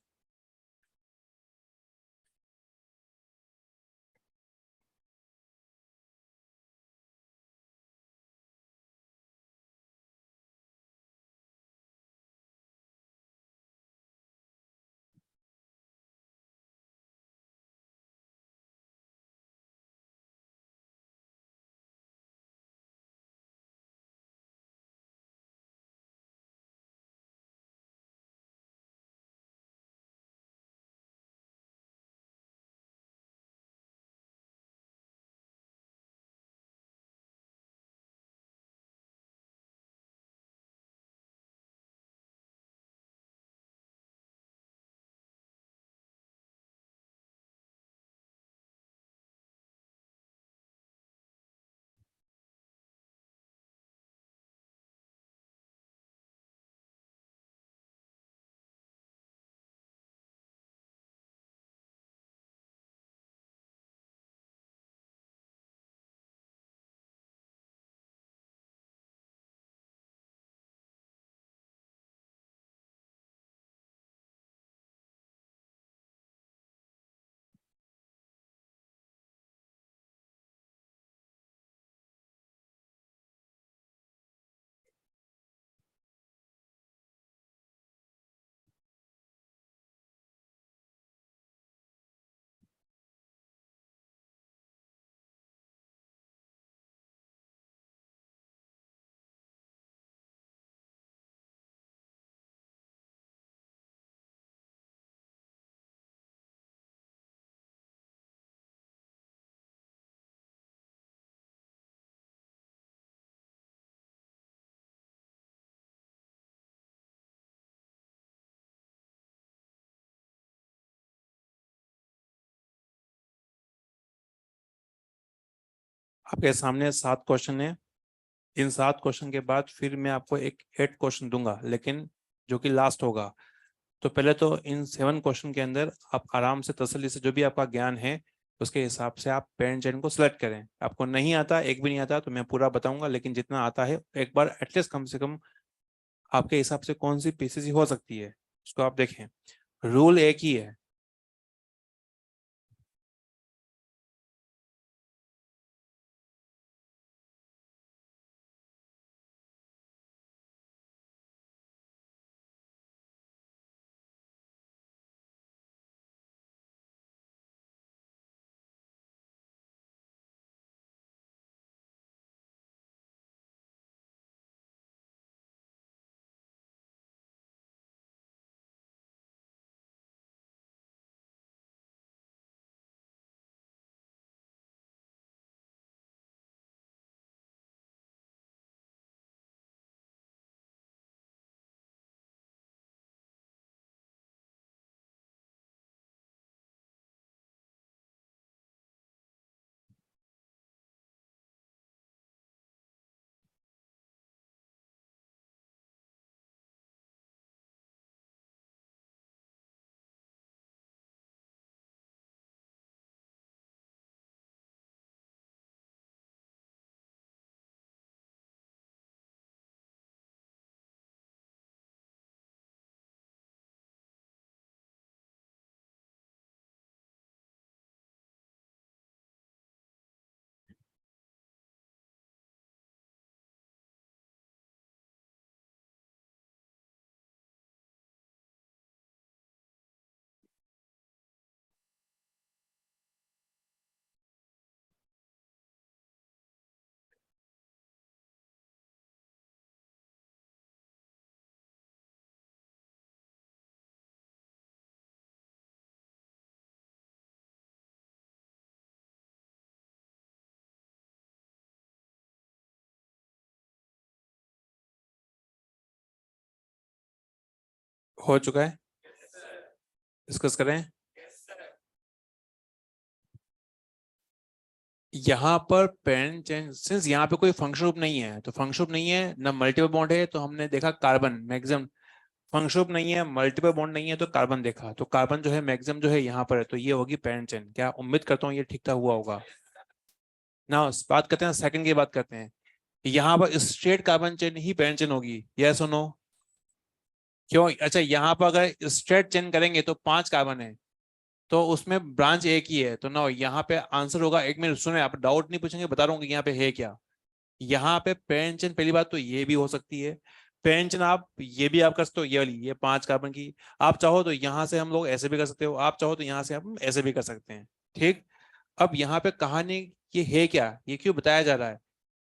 आपके सामने 7 क्वेश्चन है। इन 7 क्वेश्चन के बाद फिर मैं आपको एक 8 क्वेश्चन दूंगा, लेकिन जो कि लास्ट होगा। तो पहले तो इन 7 क्वेश्चन के अंदर आप आराम से तसल्ली से जो भी आपका ज्ञान है उसके हिसाब से आप पेरेंट चेन को सिलेक्ट करें। आपको नहीं आता, एक भी नहीं आता तो मैं पूरा बताऊंगा, लेकिन जितना आता है एक बार एटलीस्ट कम से कम आपके हिसाब से कौन सी पीसीसी हो सकती है उसको आप देखें। रूल एक ही है। हो चुका है, डिस्कस करें। यहाँ पर पेरेंट चेन, सिंस यहाँ पे कोई फंक्शन ग्रुप नहीं है तो फंक्शन ग्रुप नहीं है ना मल्टीपल बॉन्ड है, तो हमने देखा कार्बन मैक्सिमम। फंक्शन ग्रुप नहीं है, मल्टीपल बॉन्ड नहीं है तो कार्बन देखा, तो कार्बन जो है मैक्सिमम जो है यहाँ पर है, तो ये होगी पेरेंट चेन। क्या उम्मीद करता हूँ ये ठीक ठाक हुआ होगा ना। बात करते हैं सेकंड की, बात करते हैं। यहाँ पर स्ट्रेट कार्बन चेन ही पेरेंट चेन होगी, यस और नो? क्यों? अच्छा, यहाँ पर अगर स्ट्रेट चेन करेंगे तो 5 कार्बन है, तो उसमें ब्रांच एक ही है, तो ना यहाँ पे आंसर होगा। एक मिनट सुने, आप डाउट नहीं पूछेंगे, बता रहा हूँ कि यहाँ पे है क्या। यहाँ पे पेरेंट, पहली बात तो ये भी हो सकती है पेरेंट। आप ये भी आप कर सकते हो, ये वाली, ये 5 कार्बन की। आप चाहो तो यहाँ से हम लोग ऐसे भी कर सकते हो, आप चाहो तो यहाँ से हम ऐसे भी कर सकते हैं। ठीक। अब यहाँ पे कहानी ये है क्या, ये क्यों बताया जा रहा है?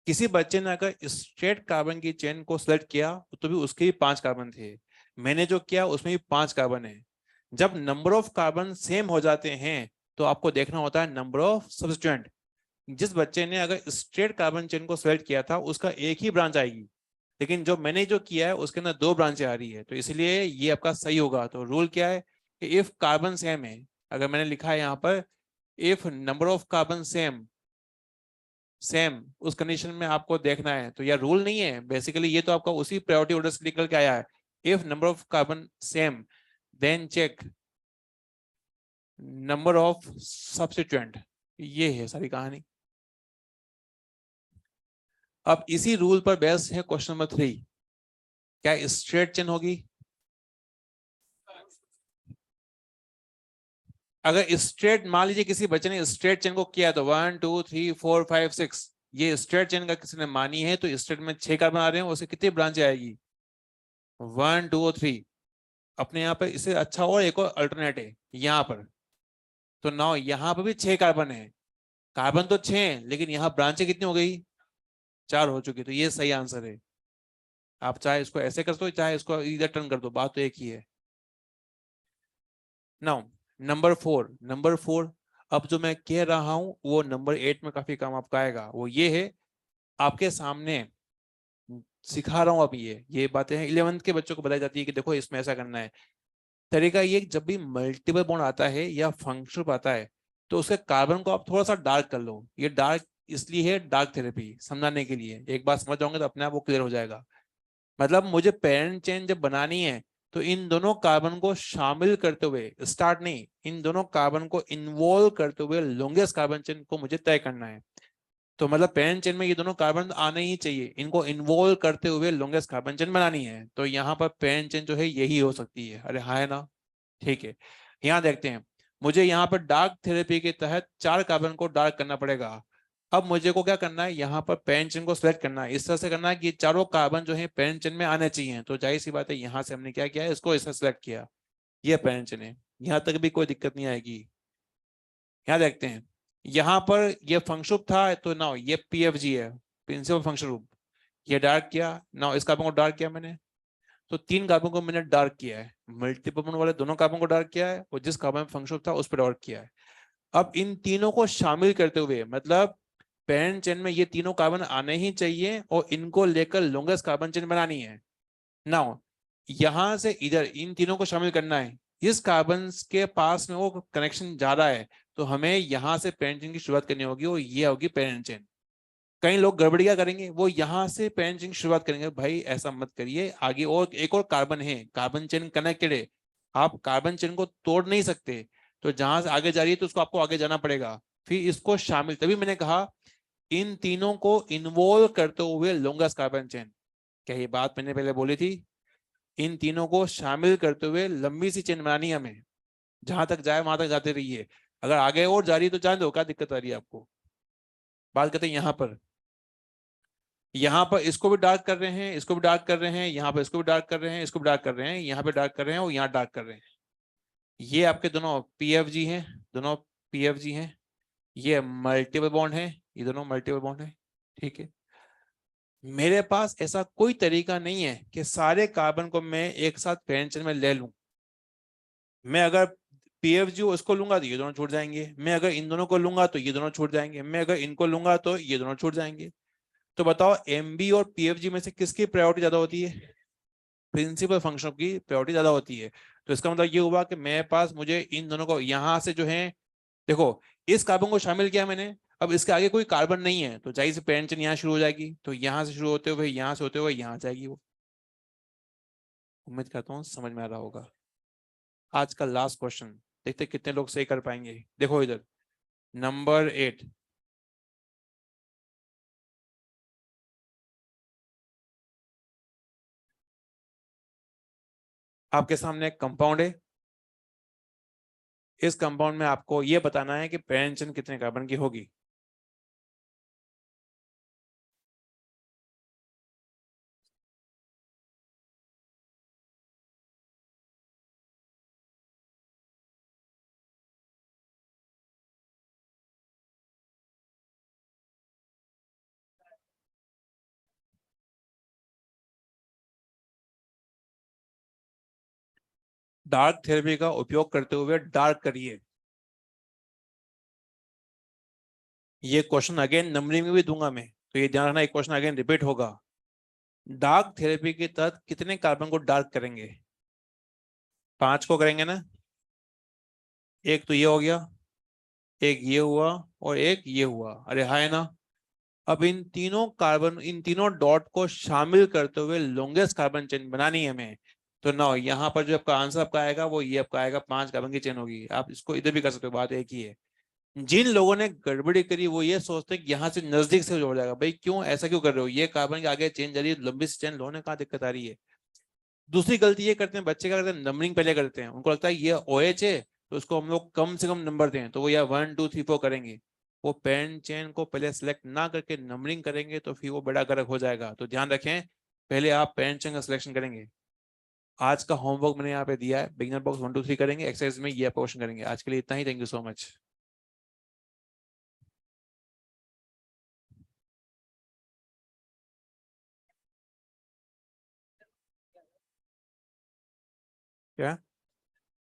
किसी बच्चे ने अगर स्ट्रेट कार्बन की चेन को सिलेक्ट किया तो भी उसके भी 5 कार्बन थे, मैंने जो किया उसमें भी 5 कार्बन है। जब नंबर ऑफ कार्बन सेम हो जाते हैं तो आपको देखना होता है नंबर ऑफ सब्स्टिट्यूएंट। जिस बच्चे ने अगर स्ट्रेट कार्बन चेन को सेलेक्ट किया था उसका एक ही ब्रांच आएगी, लेकिन जो मैंने जो किया है उसके अंदर 2 ब्रांचें आ रही है, तो इसलिए ये आपका सही होगा। तो रूल क्या है कि इफ कार्बन सेम है, अगर मैंने लिखा है यहाँ पर if number of carbon same same, उस कंडीशन में आपको देखना है। तो यह रूल नहीं है बेसिकली, ये तो आपका उसी प्रायोरिटी ऑर्डर से निकल के आया है। If number of carbon same then check number of substituent. ये है सारी कहानी। अब इसी रूल पर बेस्ड है क्वेश्चन नंबर 3। क्या स्ट्रेट चेन होगी? अगर स्ट्रेट, मान लीजिए किसी बच्चे ने स्ट्रेट चेन को किया तो 1 2 3 4 5 6, ये स्ट्रेट चेन का किसी ने मानी है तो स्ट्रेट में 6 कार्बन आ रहे हैं, उसके कितनी ब्रांचें आएगी? 1 2 और 3। अपने यहाँ पर इससे अच्छा और एक और अल्टरनेट है यहाँ पर, तो नाउ यहाँ पर भी 6 कार्बन है। कार्बन तो 6 है लेकिन यहाँ ब्रांचें कितनी हो गई? 4 हो चुकी, तो ये सही आंसर है। आप चाहे इसको ऐसे कर दो चाहे इसको इधर टर्न कर दो, बात तो एक ही है। Now number 4। अब जो मैं कह रहा हूं वो नंबर 8 में काफी काम आपका आएगा। वो ये है, आपके सामने सिखा रहा हूं अभी। ये बातें हैं 11th के बच्चों को बताई जाती है कि देखो इसमें ऐसा करना है। तरीका ये, जब भी मल्टीपल बॉन्ड आता है या फंक्शन आता है तो उसके कार्बन को आप थोड़ा सा डार्क कर लो। ये डार्क इसलिए है डार्क थेरेपी, समझाने के लिए। एक बार समझ जाओगे तो अपने आप वो क्लियर हो जाएगा। मतलब मुझे पेरेंट चेन जब बनानी है तो इन दोनों कार्बन को शामिल करते हुए, स्टार्ट नहीं, इन दोनों कार्बन को इन्वॉल्व करते हुए लॉन्गेस्ट कार्बन चेन को मुझे तय करना है। तो मतलब पेरेंट चेन में ये दोनों कार्बन आने ही चाहिए, इनको इन्वॉल्व करते हुए लॉन्गेस्ट कार्बन चेन बनानी है। तो यहाँ पर पेरेंट चेन जो है यही हो सकती है। अरे हाँ है ना, ठीक है। यहाँ देखते हैं, मुझे यहाँ पर डार्क थेरेपी के तहत 4 कार्बन को डार्क करना पड़ेगा। अब मुझे को क्या करना है, यहाँ पर पेरेंट चेन को सिलेक्ट करना है, इस तरह से करना है कि ये चारों कार्बन जो है पेरेंट चेन में आने चाहिए। तो जाहिर सी बात है यहाँ से हमने क्या किया, इसको इससे सिलेक्ट किया, ये पेरेंट चेन है, यहाँ तक भी कोई दिक्कत नहीं आएगी। यहाँ देखते हैं, यहाँ पर ये फंक्शन था, तो नाउ ये पीएफजी है, प्रिंसिपल फंक्शन ग्रुप, ये डार्क किया। नाउ इस कार्बन को डार्क किया मैंने, तो 3 कार्बन को मैंने डार्क किया है, मल्टीपल बॉन्ड वाले दोनों कार्बन को डार्क किया है, और जिस कार्बन में फंक्शन था उस पर डार्क किया है। अब इन तीनों को शामिल करते हुए, मतलब पेरेंट चेन में ये तीनों कार्बन आने ही चाहिए और इनको लेकर लॉन्गेस्ट कार्बन चेन बनानी है। नाउ यहां से इधर इन तीनों को शामिल करना है, इस कार्बन के पास में वो कनेक्शन ज्यादा है, तो हमें यहां से पेरेंट चेन की शुरुआत करनी होगी, और ये होगी पेरेंट चेन। कई लोग गड़बड़ी क्या करेंगे, वो यहां से पेरेंट चेन की शुरुआत करेंगे। भाई ऐसा मत करिए, आगे और एक और कार्बन है, कार्बन चेन कनेक्टेड है, आप कार्बन चेन को तोड़ नहीं सकते। तो जहां से आगे जा रही है तो उसको आपको आगे जाना पड़ेगा, फिर इसको शामिल, तभी मैंने कहा इन तीनों को इन्वॉल्व करते हुए लॉन्गेस्ट कार्बन चेन। क्या ये बात मैंने पहले बोली थी, इन तीनों को शामिल करते हुए लंबी सी चेन बनानी है हमें, जहां तक जाए वहां तक जाते रहिए। अगर आगे और जा रही है तो जान दो, क्या दिक्कत आ रही है आपको। बात करते हैं यहाँ पर इसको भी डार्क कर रहे हैं, इसको भी डार्क कर रहे हैं, यहाँ पर इसको भी डार्क कर रहे हैं, इसको भी डार्क कर रहे हैं, यहाँ पे डार्क कर रहे हैं और यहाँ डार्क कर रहे हैं। ये आपके दोनों पीएफजी हैं, दोनों पीएफजी हैं, ये मल्टीपल बॉन्ड है, ये दोनों मल्टीपल बॉन्ड है, ठीक है। मेरे पास ऐसा कोई तरीका नहीं है कि सारे कार्बन को मैं एक साथ पेरेंट चेन में ले लूं। मैं अगर पीएफजी उसको लूंगा तो ये दोनों छूट जाएंगे, मैं अगर इन दोनों को लूंगा तो ये दोनों छूट जाएंगे, मैं अगर इनको लूंगा तो ये दोनों छूट जाएंगे। तो बताओ एमबी और पीएफजी में से किसकी प्रायोरिटी ज्यादा होती है, प्रिंसिपल फंक्शन की प्रायोरिटी ज्यादा होती है। तो इसका मतलब ये हुआ कि मेरे पास, मुझे इन दोनों को यहां से जो है, देखो इस कार्बन को शामिल किया मैंने, अब इसके आगे कोई कार्बन नहीं है, तो जाहिर से पेरेंट चेन यहाँ शुरू हो जाएगी, तो यहाँ से शुरू होते हुए यहाँ से होते हुए यहाँ जाएगी वो। उम्मीद करता हूँ समझ में आ रहा होगा। आज का लास्ट क्वेश्चन, देखते कितने लोग सही कर पाएंगे। देखो इधर नंबर 8, आपके सामने एक कंपाउंड है, इस कंपाउंड में आपको ये बताना है कि पेरेंट चेन कितने कार्बन की होगी। डार्क थेरेपी का उपयोग करते हुए डार्क करिए। ये क्वेश्चन अगेन नंबरिंग में भी दूंगा मैं, तो ये ध्यान रखना, एक क्वेश्चन अगेन रिपीट होगा। डार्क थेरेपी के तहत कितने कार्बन को डार्क करेंगे, 5 को करेंगे ना। एक तो ये हो गया, एक ये हुआ, और एक ये हुआ। अरे हाँ है ना। अब इन तीनों कार्बन, इन तीनों डॉट को शामिल करते हुए लॉन्गेस्ट कार्बन चेन बनानी है हमें। तो ना यहाँ पर जो आपका आंसर आपका आएगा वो ये आपका आएगा, 5 कार्बन की चेन होगी। आप इसको इधर भी कर सकते हो, बात एक ही है। जिन लोगों ने गड़बड़ी करी वो ये सोचते हैं कि यहाँ से नजदीक से जोड़ जाएगा। भाई क्यों ऐसा क्यों कर रहे हो, ये कार्बन के आगे चेन जा रही है, लंबी सी चेन लो ने, कहाँ दिक्कत आ रही है। दूसरी गलती ये करते हैं बच्चे, क्या करते हैं, नंबरिंग पहले करते हैं, उनको लगता है ये OH है तो उसको हम लोग कम से कम नंबर दें, तो वो या 1 2 3 4 करेंगे। वो पेन चेन को पहले सिलेक्ट ना करके नंबरिंग करेंगे तो फिर वो बड़ा गलत हो जाएगा। तो ध्यान रखें, पहले आप पेन चेन का सिलेक्शन करेंगे। आज का होमवर्क मैंने यहाँ पे दिया है, बिगिनर बॉक्स 1 2 3 करेंगे, एक्सरसाइज में ये क्वेश्चन करेंगे। आज के लिए इतना ही, थैंक यू सो मच। क्या